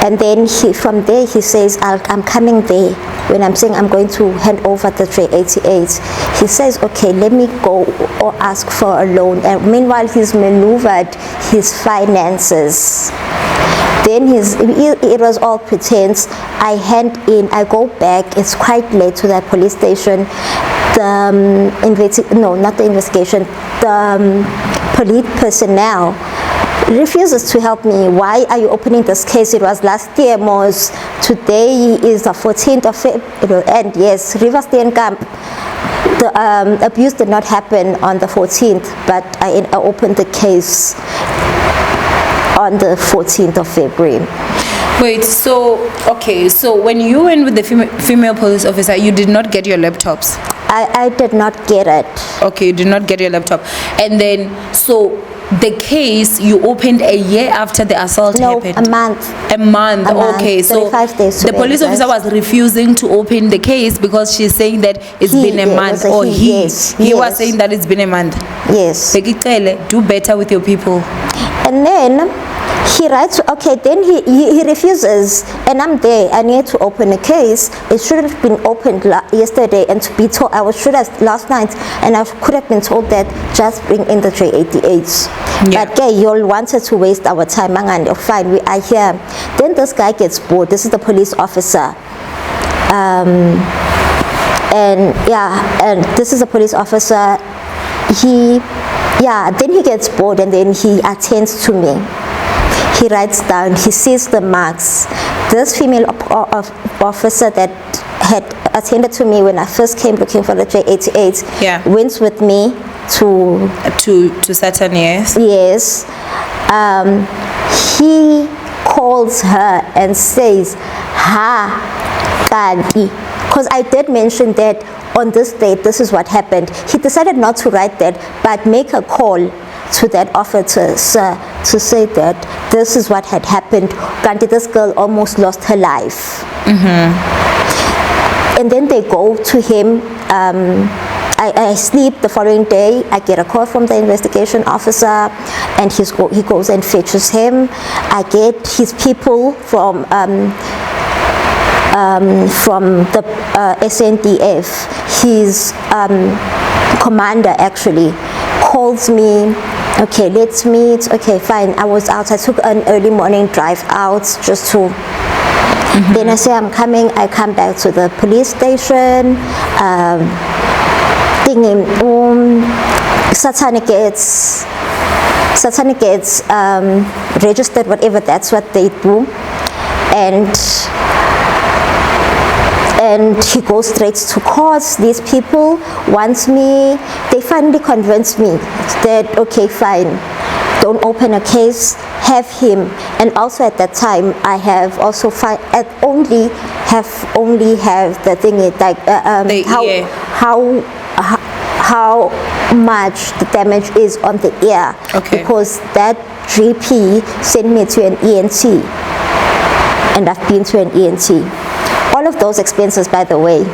and then from there he says, I'm coming there. When I'm saying I'm going to hand over the 388, he says, okay, let me go or ask for a loan. And meanwhile, he's maneuvered his finances. Then it was all pretense. I hand in, I go back, it's quite late to that police station. The police personnel refuses to help me. Why are you opening this case? It was last year, Mos. Today is the 14th of February, and yes, Riverstein Camp. The abuse did not happen on the 14th, but I opened the case on the 14th of February. Wait, so when you went with the female police officer, you did not get your laptops? I did not get it. Okay, you did not get your laptop. And then, so the case you opened a year after the assault happened? No, a month. A month, okay. So 35 days the police officer was refusing to open the case because she's saying that it's been a month. Or he was saying that it's been a month. Yes. Do better with your people. And then he writes, okay, then he refuses, and I'm there. I need to open a case. It should have been opened yesterday, and to be told, last night, and I could have been told that just bring in the 388s. Yeah. But okay, you all wanted to waste our time, and fine, we are here. Then this guy gets bored. This is the police officer. And this is a police officer. Then he gets bored, and then he attends to me. He writes down, he sees the marks. This female officer that had attended to me when I first came looking for the J88 went with me to Saturn, yes. Yes. He calls her and says, ha, Kanti. Because I did mention that on this date, this is what happened. He decided not to write that, but make a call to that officer to say that this is what had happened. Kanti, this girl almost lost her life. Mm-hmm. And then they go to him. I sleep the following day. I get a call from the investigation officer, and he goes and fetches him. I get his people from the SNDF. His commander actually calls me Okay, let's meet. Okay, fine. I was out. I took an early morning drive out just to. Then I say I'm coming. I come back to the police station. Thinking, Satanic gets registered, whatever. That's what they do, and he goes straight to court. These people want me. They finally convinced me that okay, fine, don't open a case, have him. And also at that time, I have also only have the thing like how much the damage is on the ear, because that GP sent me to an ENT, and I've been to an ENT. All of those expenses, by the way,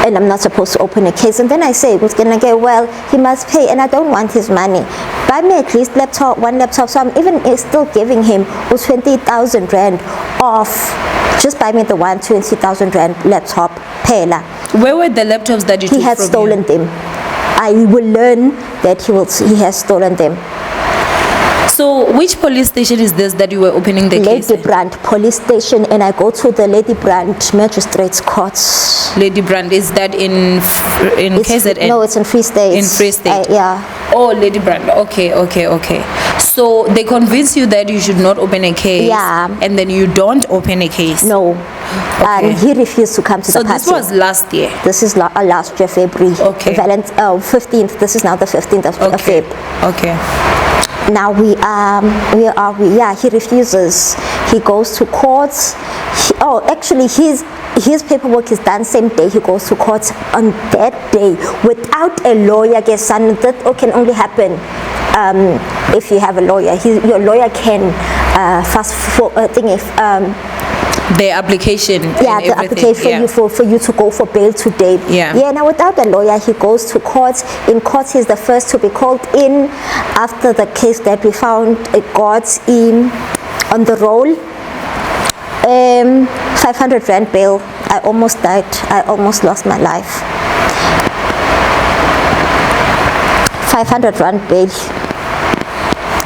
and I'm not supposed to open a case. And then I say, who's gonna get, well, he must pay, and I don't want his money. Buy me at least one laptop. So I'm even still giving him 20,000 rand off. Just buy me the 20,000 rand laptop. Payla. Where were the laptops that you took from him? He had stolen them. I will learn that he has stolen them. So which police station is this that you were opening the case? Lady Brand Police Station, and I go to the Lady Brand Magistrates Court. Lady Brand, is that in KZN? No, it's in Free State. In Free State? Yeah. Oh, Lady Brand. Okay. So they convince you that you should not open a case. Yeah. And then you don't open a case. No. Okay. And he refused to come to the party. So this was last year? This is last year, February. Okay. 15th. This is now the 15th of Feb. Okay. Now we are. Yeah, he refuses. He goes to court. Actually, his paperwork is done same day. He goes to court on that day without a lawyer. Guess son, that can only happen if you have a lawyer. Your lawyer can fast forward the application. Yeah, the application for you to go for bail today. Yeah. Now without a lawyer, he goes to court. In court, he's the first to be called in after the case that we found got in on the roll. 500 rand bail. I almost died. I almost lost my life. 500 rand bail.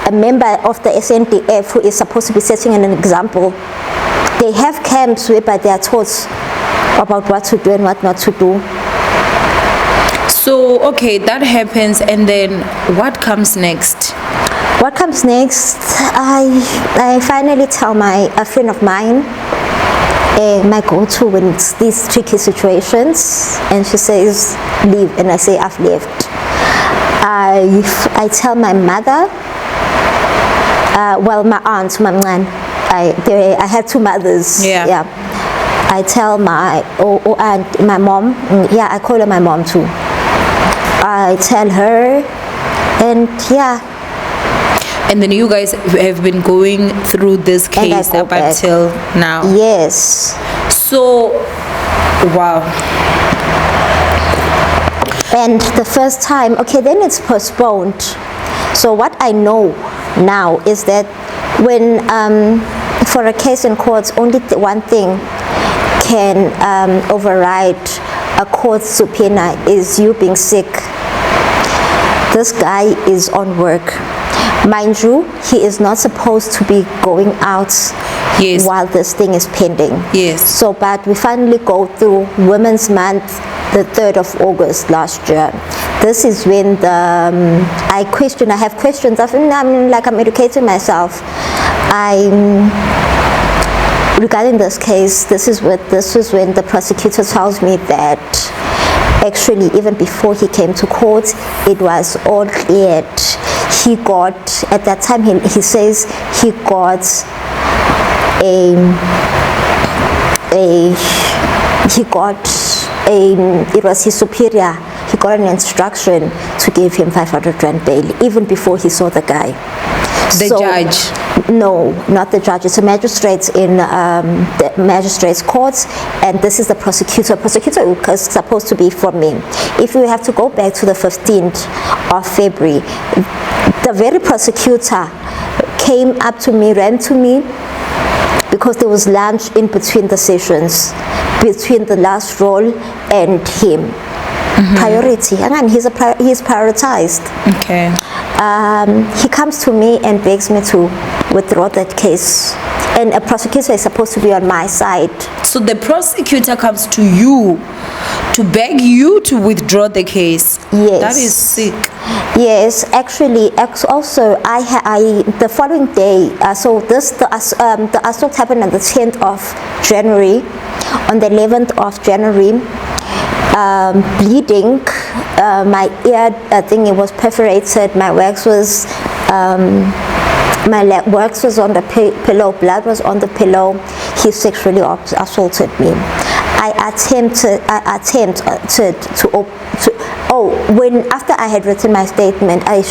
A member of the SNDF who is supposed to be setting an example. They have camps whereby they are taught about what to do and what not to do. So, okay, that happens, and then what comes next? What comes next? I finally tell a friend of mine, my go-to when it's these tricky situations, and she says, leave, and I say, I've left. I tell my mother, my aunt, Mamman. I have two mothers. Yeah. I tell my aunt, my mom. Yeah, I call her my mom too. I tell her, and yeah. And then you guys have been going through this case up until now. Yes. So, wow. And the first time, okay, then it's postponed. So what I know now is that when for a case in court, only one thing can override a court subpoena is you being sick. This guy is on work. Mind you, he is not supposed to be going out while this thing is pending. Yes. So, but we finally go through Women's Month, the 3rd of August last year. This is when I have questions. I'm educating myself. Regarding this case, this was when the prosecutor tells me that actually even before he came to court, it was all cleared. He got, at that time, he says he got it was his superior. He got an instruction to give him 500 rand bail even before he saw the guy. The judge? No, not the judge. It's a magistrate in the magistrate's court, and this is the prosecutor. Prosecutor is supposed to be from me. If we have to go back to the 15th of February, the very prosecutor came up to me, ran to me, because there was lunch in between the sessions, between the last roll and him. priority. And he's prioritized. Okay. He comes to me and begs me to withdraw that case. And a prosecutor is supposed to be on my side. So the prosecutor comes to you to beg you to withdraw the case. Yes. That is sick. Yes, actually, also the following day. The assault happened on the 10th of January. On the 11th of January, bleeding. My ear, I think it was perforated. My wax was. My wax was on the pillow, blood was on the pillow. He sexually assaulted me. After I had written my statement, I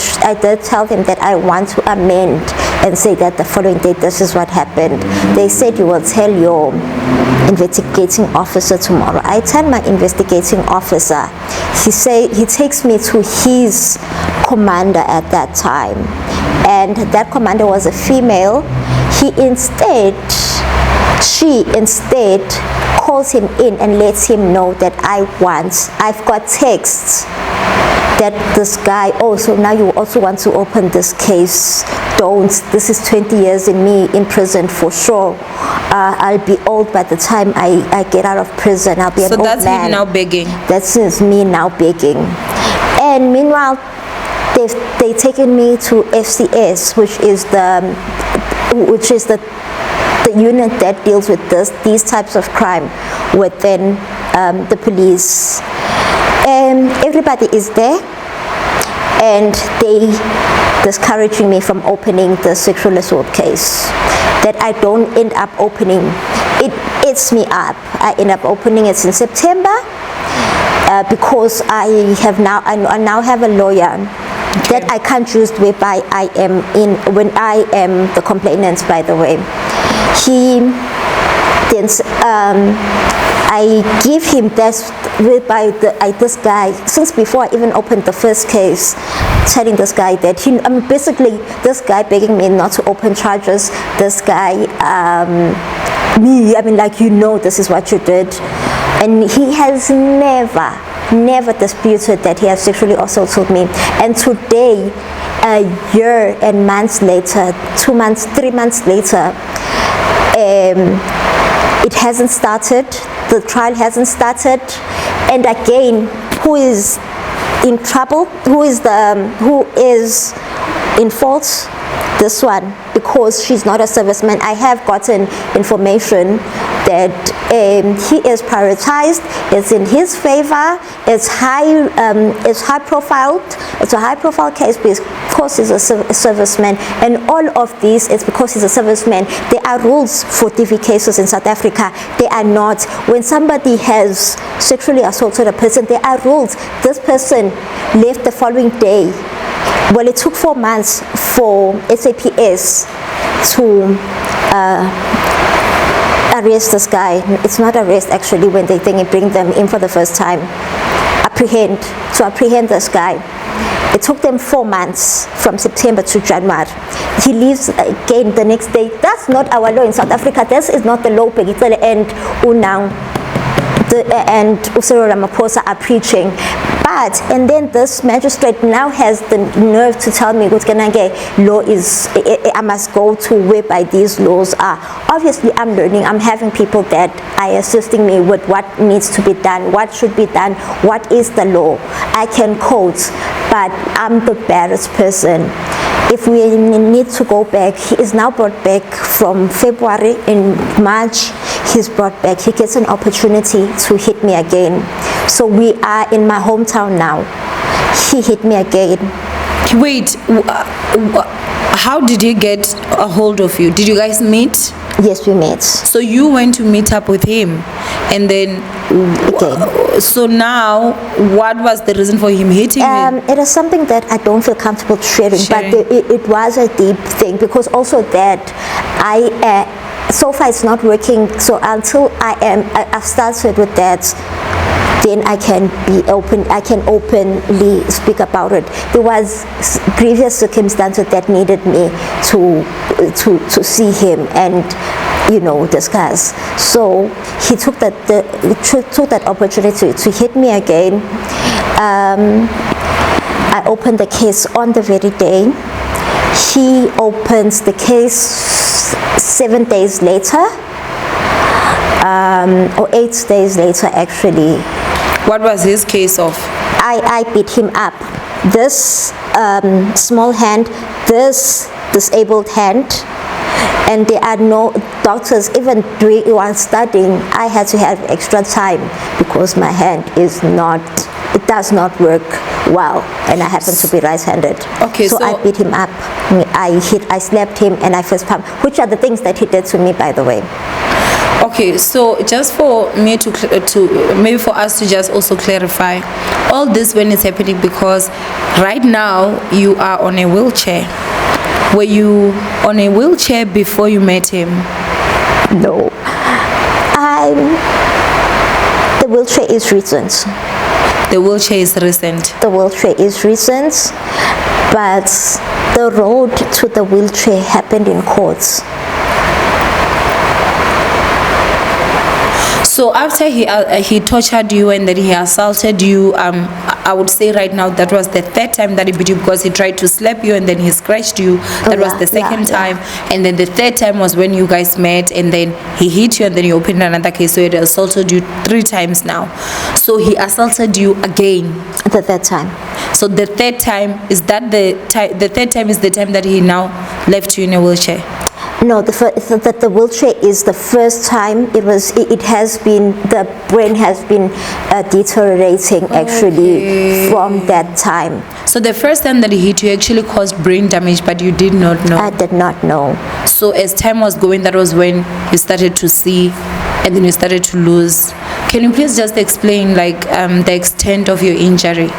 did tell him that I want to amend and say that the following day this is what happened. They said you will tell your investigating officer tomorrow. I tell my investigating officer. He takes me to his commander at that time. And that commander was a female. She instead calls him in and lets him know that I've got texts that this guy, so now you also want to open this case. Don't. This is 20 years in prison for sure. I'll be old by the time I get out of prison. I'll be an old man. So that's him now begging. That's me now begging. And meanwhile, they taken me to FCS, which is the unit that deals with these types of crime within the police. And everybody is there, and they discouraging me from opening the sexual assault case. That I don't end up opening. It eats me up. I end up opening it in September because I now have a lawyer. Okay. That I can't choose whereby when I am the complainant, by the way. I give him this this guy, since before I even opened the first case, telling this guy that basically this guy begging me not to open charges. This guy, this is what you did. And he has never disputed that he has sexually assaulted me. And today, a year and months later, 2 months, 3 months later, it hasn't started. The trial hasn't started. And again, who is in trouble? Who is in fault? This one, because she's not a serviceman. I have gotten information that he is prioritized. It's in his favor. It's high profile. It's a high profile case because he's a serviceman, and all of this is because he's a serviceman. There are rules for DV cases in South Africa. They are not. When somebody has sexually assaulted a person, there are rules. This person left the following day. Well, it took 4 months for SAPS to arrest this guy. It's not arrest actually when they bring them in for the first time. To apprehend this guy. It took them 4 months from September to January. He leaves again the next day. That's not our law in South Africa. This is not the law. And Unang and Cyril Ramaphosa are preaching. And then this magistrate now has the nerve to tell me law is, I must go to whereby these laws are. Obviously, I'm learning. I'm having people that are assisting me with what needs to be done, what should be done, what is the law. I can quote, but I'm the baddest person. If we need to go back, he is now brought back from February. In March, he's brought back. He gets an opportunity to hit me again. So we are in my hometown now. He hit me again. Wait, how did he get a hold of you? Did you guys meet? Yes, we met. So you went to meet up with him, and then again. So now, what was the reason for him hitting you? It is something that I don't feel comfortable sharing. But it was a deep thing, because also that so far it's not working. So until I've started with that, then I can openly speak about it. There was previous circumstances that needed me to see him and discuss. So he took that opportunity to hit me again. I opened the case on the very day. He opens the case 7 days later, or 8 days later actually. What was his case of? I beat him up. This small hand, this disabled hand, and there are no doctors. Even while studying, I had to have extra time because my hand it does not work well, and I happen to be right-handed. Okay, so I beat him up. I slapped him, and I fist pumped, which are the things that he did to me, by the way. Okay, so just for me to maybe for us to just also clarify, all this when it's happening because right now you are on a wheelchair. Were you on a wheelchair before you met him? No. The wheelchair is recent. The wheelchair is recent. The wheelchair is recent, but the road to the wheelchair happened in courts. So after he tortured you and then he assaulted you, I would say right now that was the third time that he beat you because he tried to slap you and then he scratched you. That was the second time. And then the third time was when you guys met and then he hit you and then he opened another case. So he assaulted you 3 times now. So he assaulted you again. The third time. So the third time, is that the third time is the time that he now left you in a wheelchair? No, the wheelchair is the first time. The brain has been deteriorating actually from that time. So the first time that he hit you actually caused brain damage, but you did not know? I did not know. So as time was going, that was when you started to see and then you started to lose. Can you please just explain like the extent of your injury?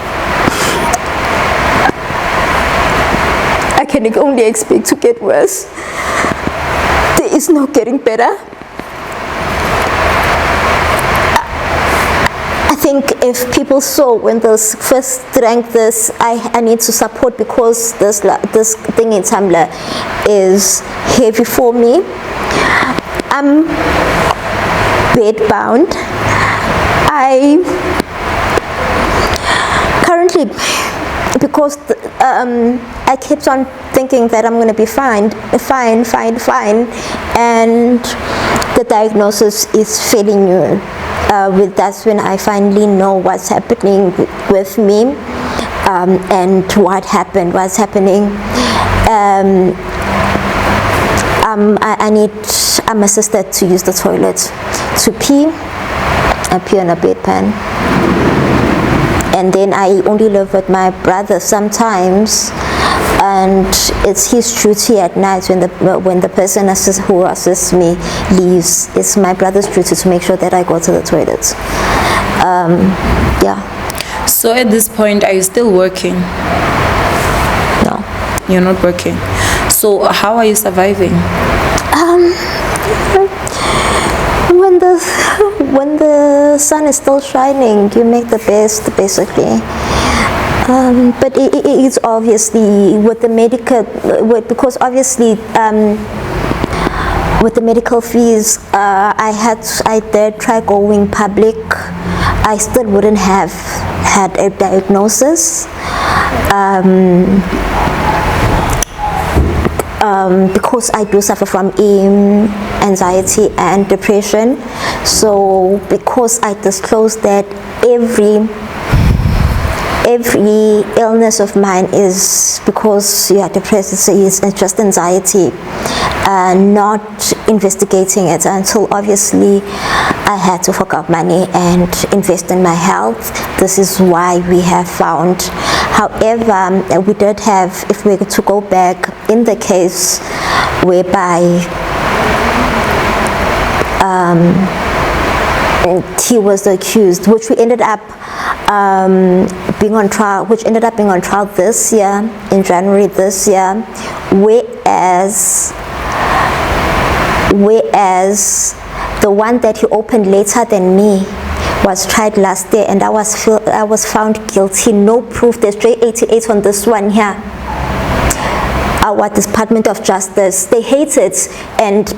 I can only expect to get worse. There is no getting better. I think if people saw when this first drank this, I need to support because this thing in Tumblr is heavy for me. I'm bedbound. I currently, because I kept on thinking that I'm going to be fine, and the diagnosis is failing you. That's when I finally know what's happening with me and what's happening. I'm assisted to use the toilet to pee. I pee on a bedpan. And then I only live with my brother sometimes, and it's his duty at night when the person who assists me leaves. It's my brother's duty to make sure that I go to the toilet. Yeah. So at this point, are you still working? No. You're not working. So how are you surviving? When the sun is still shining, you make the best, basically. But it's obviously with the medical, because obviously with the medical fees, I did try going public. I still wouldn't have had a diagnosis. Because I do suffer from anxiety and depression, so because I disclosed that every illness of mine is because you are depressed, it's just anxiety, not investigating it until obviously I had to fork out money and invest in my health. This is why we have found. However, we did have, if we were to go back in the case whereby he was accused, which we ended up being on trial, this year, in January this year, whereas the one that he opened later than me was tried last year, and I was found guilty. No proof. There's J88 on this one here. our Department of Justice. They hate it,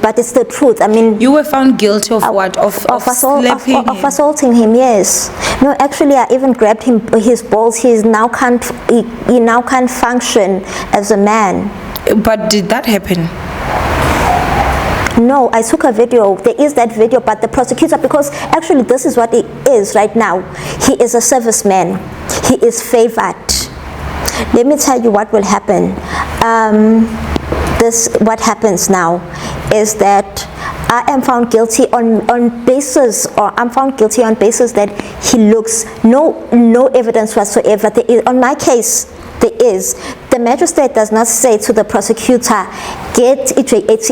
but it's the truth. I mean, you were found guilty of what? Of slapping of assaulting him. Yes. No, actually, I even grabbed his balls. He now can't function as a man. But did that happen? No, I took a video. There is that video, but the prosecutor, because actually this is what he is right now. He is a serviceman. He is favored. Let me tell you what will happen. What happens now is that I am found guilty on basis, or I'm found guilty on basis that he looks, no evidence whatsoever. On my case, there is. The magistrate does not say to the prosecutor, get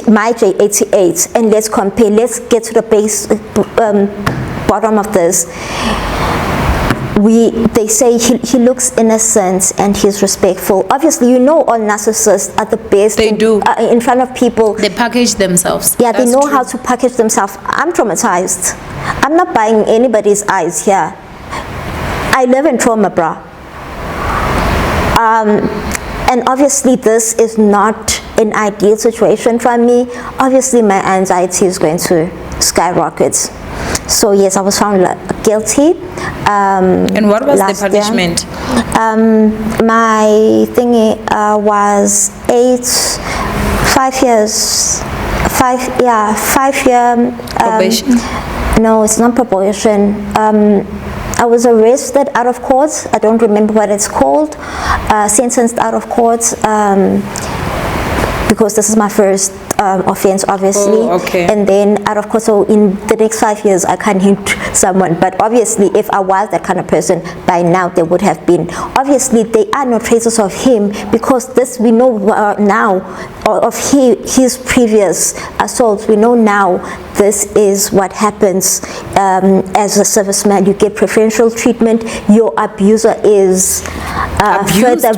my J88 and let's compare, let's get to the bottom of this. They say he looks innocent and he's respectful. Obviously, all narcissists are the best. They do. In front of people. They package themselves. Yeah, they know how to package themselves. I'm traumatized. I'm not buying anybody's eyes here. I live in trauma, bruh. And obviously this is not an ideal situation for me. Obviously my anxiety is going to skyrocket. So yes, I was found guilty. And what was the punishment? My thingy was 5 years. 5 year probation? No, it's not probation. I was arrested out of court. I don't remember what it's called. Sentenced out of court because this is my first offense, obviously. Oh, okay. And then out of court, so in the next 5 years, I can't hit someone. But obviously, if I was that kind of person, by now there would have been. Obviously, there are no traces of him because this we know now of his previous assaults. We know now this is what happens as a serviceman. You get preferential treatment. Your abuser is further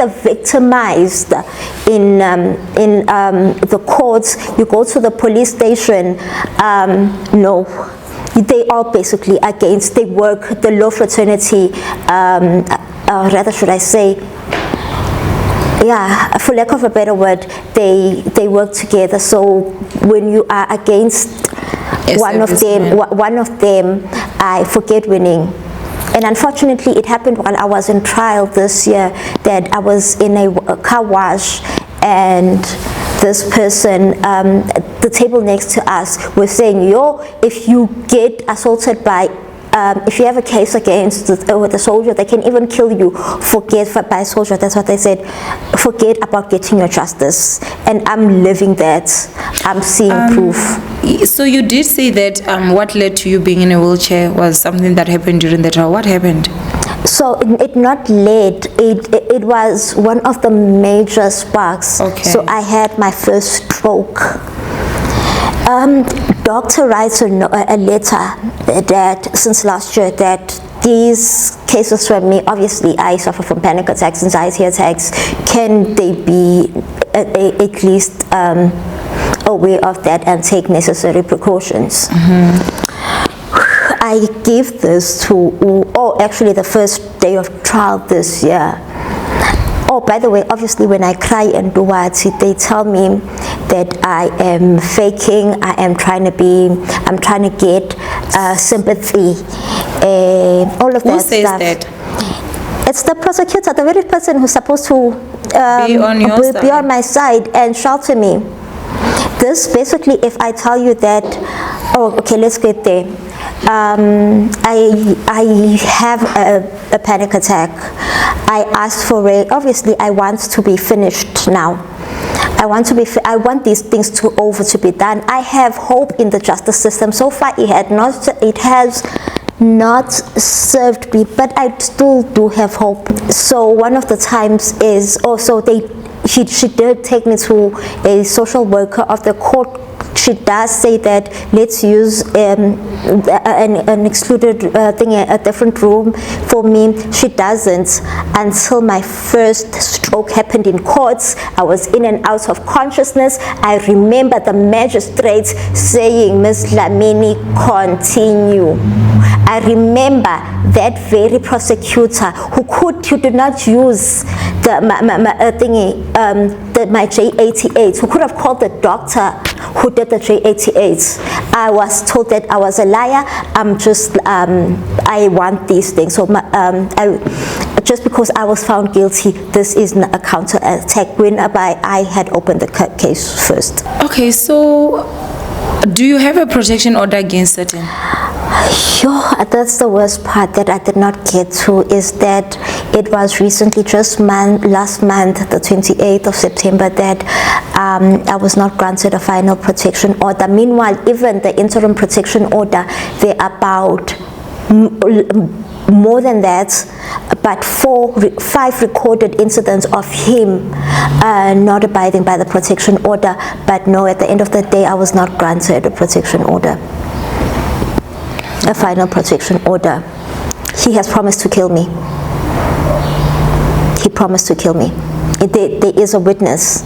victimized in the courts. You go to the police station. No, they are basically against. They work the law fraternity. Rather, should I say? Yeah, for lack of a better word, they work together. So when you are against one of them, I forget winning. And unfortunately, it happened while I was in trial this year that I was in a car wash, and this person, the table next to us, was saying, if you get assaulted by if you have a case against with a soldier, they can even kill you. Forget by a soldier, that's what they said. Forget about getting your justice. And I'm living that. I'm seeing proof. So you did say that what led to you being in a wheelchair was something that happened during the trial. What happened? So it not led. It was one of the major sparks. Okay. So I had my first stroke. Doctor writes a letter that since last year that these cases for me, obviously I suffer from panic attacks, anxiety attacks. Can they be at least aware of that and take necessary precautions? I gave this to, actually the first day of trial this year. Oh, by the way, obviously when I cry and do what, they tell me that I am faking, I'm trying to get sympathy, all of that stuff. Who says that? It's the prosecutor, the very person who's supposed to be on my side and shout to me. This basically, if I tell you that, okay, let's get there. I have a panic attack. I asked for it. Obviously, I want to be finished now. I want these things to be done. I have hope in the justice system. So far, it has not served me, but I still do have hope. So one of the times is also she did take me to a social worker of the court she does say that let's use an excluded thing, a different room for me. She doesn't. Until my first stroke happened in courts, I was in and out of consciousness. I remember the magistrate saying, "Miss Dlamini, continue." I remember that very prosecutor who did not use my J88, who could have called the doctor who did the J88. I was told that I was a liar. I want these things. So just because I was found guilty, this is a counter-attack when I had opened the case first. Okay, so do you have a protection order against certain? Sure, that's the worst part that I did not get to, is that it was recently, just last month, the 28th of September, that I was not granted a final protection order. Meanwhile, even the interim protection order, they're about more than that, but 5 recorded incidents of him not abiding by the protection order. But no, at the end of the day, I was not granted a protection order. A final protection order. He has promised to kill me. He promised to kill me. There is a witness.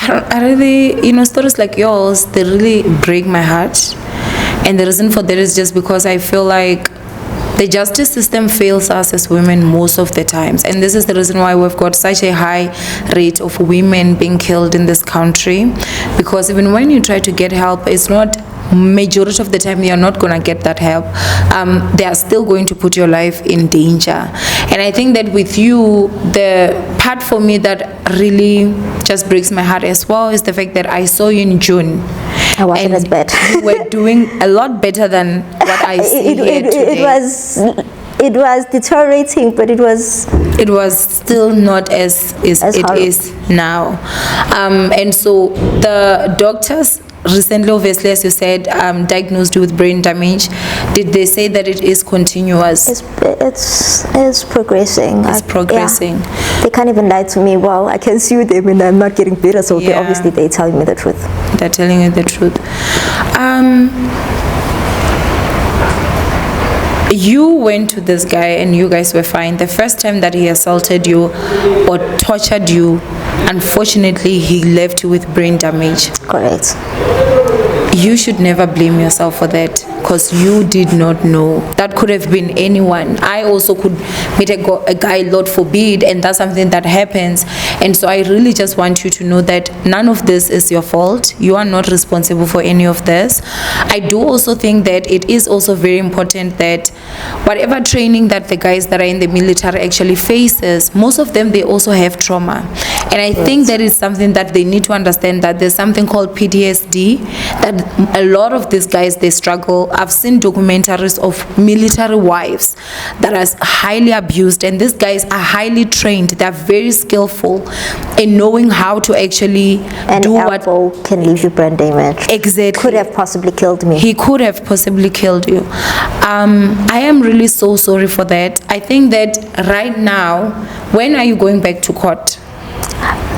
I really, stories like yours, they really break my heart. And the reason for that is just because I feel like the justice system fails us as women most of the times, and this is the reason why we've got such a high rate of women being killed in this country. Because even when you try to get help, it's not, majority of the time you're not gonna get that help. They are still going to put your life in danger. And I think that with you, the part for me that really just breaks my heart as well is the fact that I saw you in June. I wasn't as bad. You were doing a lot better than what I see here today. It was deteriorating, but it was still not as it horrible. is now. And so the doctors recently, obviously, as you said, diagnosed you with brain damage. Did they say that it is continuous? It's progressing. It's progressing. Yeah. They can't even lie to me. Well, I can sue them and I'm not getting better, so Yeah. obviously they're telling me the truth. They're telling you the truth. You went to this guy and you guys were fine. The first time that he assaulted you or tortured you, unfortunately, he left you with brain damage. Correct. You should never blame yourself for that, because you did not know. That could have been anyone. I also could meet a guy, Lord forbid, and that's something that happens. And so I really just want you to know that none of this is your fault. You are not responsible for any of this. I do also think that it is also very important that whatever training that the guys that are in the military actually faces, most of them, they also have trauma. And I think that is something that they need to understand, that there's something called PTSD, that a lot of these guys, they struggle. I've seen documentaries of military wives that are highly abused, and these guys are highly trained. They're very skillful in knowing how to actually do what can leave you brain damage. Exactly. Could have possibly killed me. He could have possibly killed you. I am really so sorry for that. I think that right now, when are you going back to court?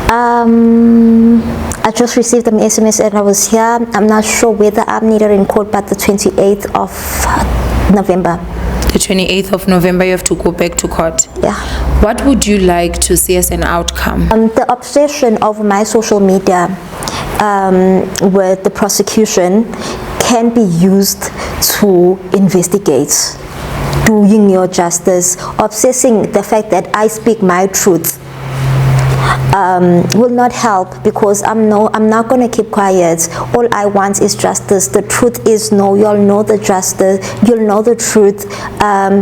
I just received an SMS and I was here. I'm not sure whether I'm needed in court, but the 28th of November. The 28th of November, you have to go back to court. Yeah. What would you like to see as an outcome? The obsession of my social media with the prosecution can be used to investigate doing your justice. Obsessing the fact that I speak my truth will not help, because I'm not going to keep quiet. All I want is justice. The truth is no. You'll know the justice. You'll know the truth.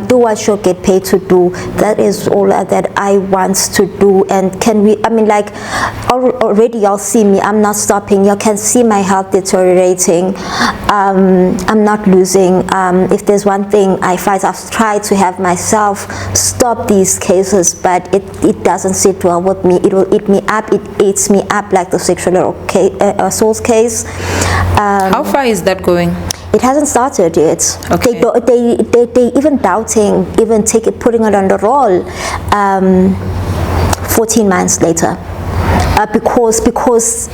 Do what you'll get paid to do. That is all that I want to do. And can we? I mean, like already y'all see me. I'm not stopping. You can see my health deteriorating. I'm not losing. If there's one thing I fight, I've tried to have myself stop these cases, but it doesn't sit well with me. It will eat me up. It eats me up like the sexual assault case. How far is that going? It hasn't started yet. Okay. They even doubting, even putting it on the roll. 14 months later. because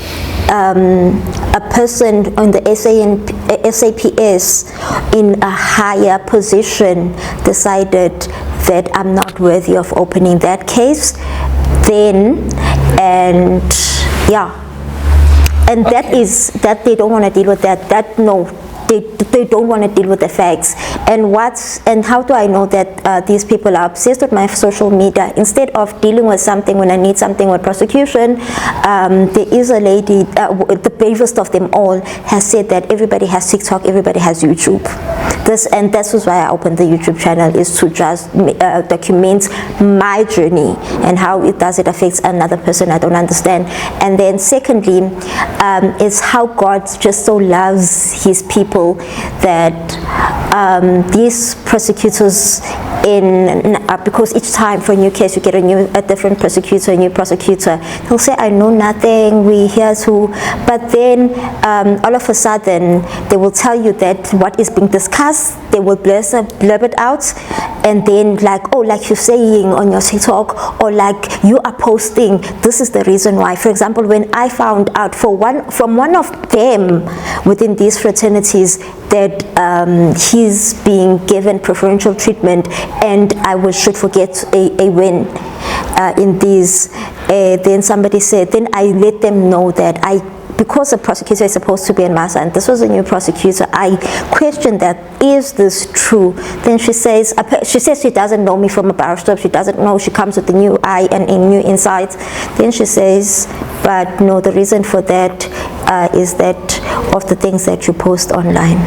a person on the SAPS in a higher position decided that I'm not worthy of opening that case, then, and yeah, and okay. that they don't want to deal with that no, they don't want to deal with the facts. And how do I know that these people are obsessed with my social media? Instead of dealing with something when I need something with prosecution, there is a lady, the bravest of them all, has said that everybody has TikTok, everybody has YouTube. This was why I opened the YouTube channel, is to just document my journey and how it affects another person I don't understand. And then secondly, is how God just so loves his people that these prosecutors because each time for a new case you get a different prosecutor, a new prosecutor, he'll say, I know nothing, we here to, but then all of a sudden they will tell you that what is being discussed, they will blurb it out, and then like, oh, like you're saying on your TikTok, or like you are posting, this is the reason why. For example, when I found out from one of them within these fraternities that he's being given preferential treatment, and I should forget a win in these, then somebody said, then I let them know that because the prosecutor is supposed to be in Masa, and this was a new prosecutor, I questioned that, is this true? Then she says she doesn't know me from a barrister, she doesn't know, she comes with a new eye and a new insight. Then she says, but no, the reason for that is that of the things that you post online.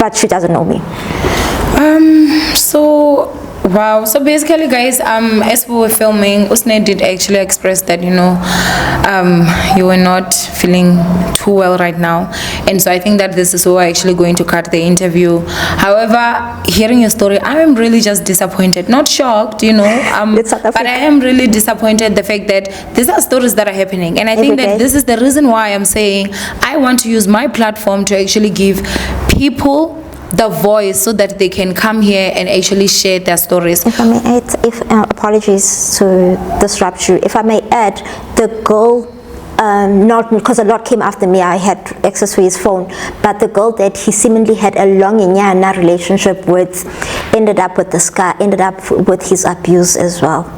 But she doesn't know me. So wow, so basically guys, as we were filming, Usne did actually express that, you know, you were not feeling too well right now, and so I think that this is who are actually going to cut the interview. However, hearing your story, I am really just disappointed, not shocked, you know, but I am really disappointed the fact that these are stories that are happening, and I think that this is the reason why I'm saying I want to use my platform to actually give people the voice so that they can come here and actually share their stories. If I may add, apologies to disrupt you, if I may add, the girl, not because a lot came after me, I had access to his phone, but the girl that he seemingly had a long inyana relationship with ended up with the scar, ended up with his abuse as well.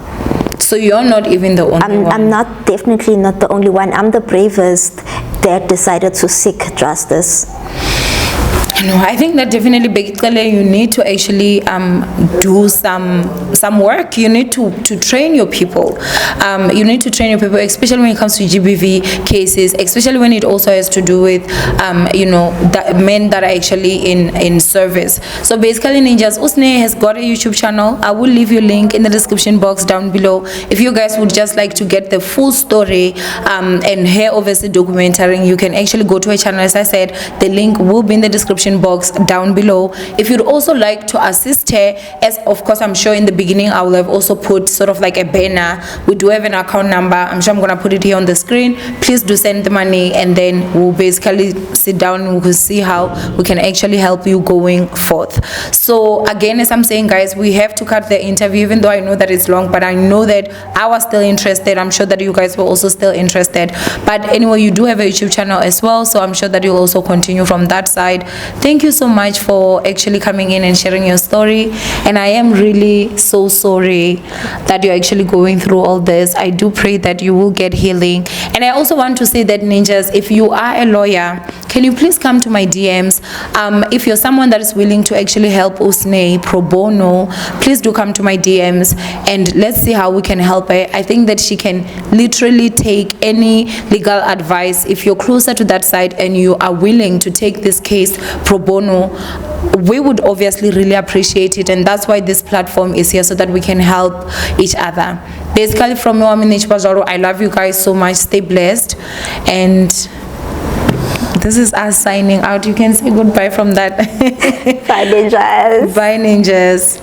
So you're not even the only one? I'm definitely not the only one. I'm the bravest that decided to seek justice. No, I think that definitely, basically, you need to actually do some work. You need to train your people. You need to train your people, especially when it comes to GBV cases, especially when it also has to do with, you know, the men that are actually in service. So basically, Ninjas, Usne has got a YouTube channel. I will leave your link in the description box down below. If you guys would just like to get the full story and hear obviously documentary, you can actually go to her channel. As I said, the link will be in the description box down below. If you'd also like to assist her, as of course I'm sure in the beginning I will have also put sort of like a banner. We do have an account number. I'm sure I'm gonna put it here on the screen. Please do send the money, and then we'll basically sit down and we'll see how we can actually help you going forth. So again, as I'm saying guys, we have to cut the interview, even though I know that it's long, but I know that I was still interested. I'm sure that you guys were also still interested. But anyway, you do have a YouTube channel as well, so I'm sure that you'll also continue from that side. Thank you so much for actually coming in and sharing your story, and I am really so sorry that you're actually going through all this. I do pray that you will get healing. And I also want to say that, Ninjas, if you are a lawyer, can you please come to my DMs? If you're someone that is willing to actually help Usne pro bono, please do come to my DMs and let's see how we can help her. I think that she can literally take any legal advice. If you're closer to that side and you are willing to take this case pro bono, we would obviously really appreciate it, and that's why this platform is here, so that we can help each other. Basically, from Owamie, I love you guys so much. Stay blessed, and this is us signing out. You can say goodbye from that. Bye, ninjas. Bye, ninjas.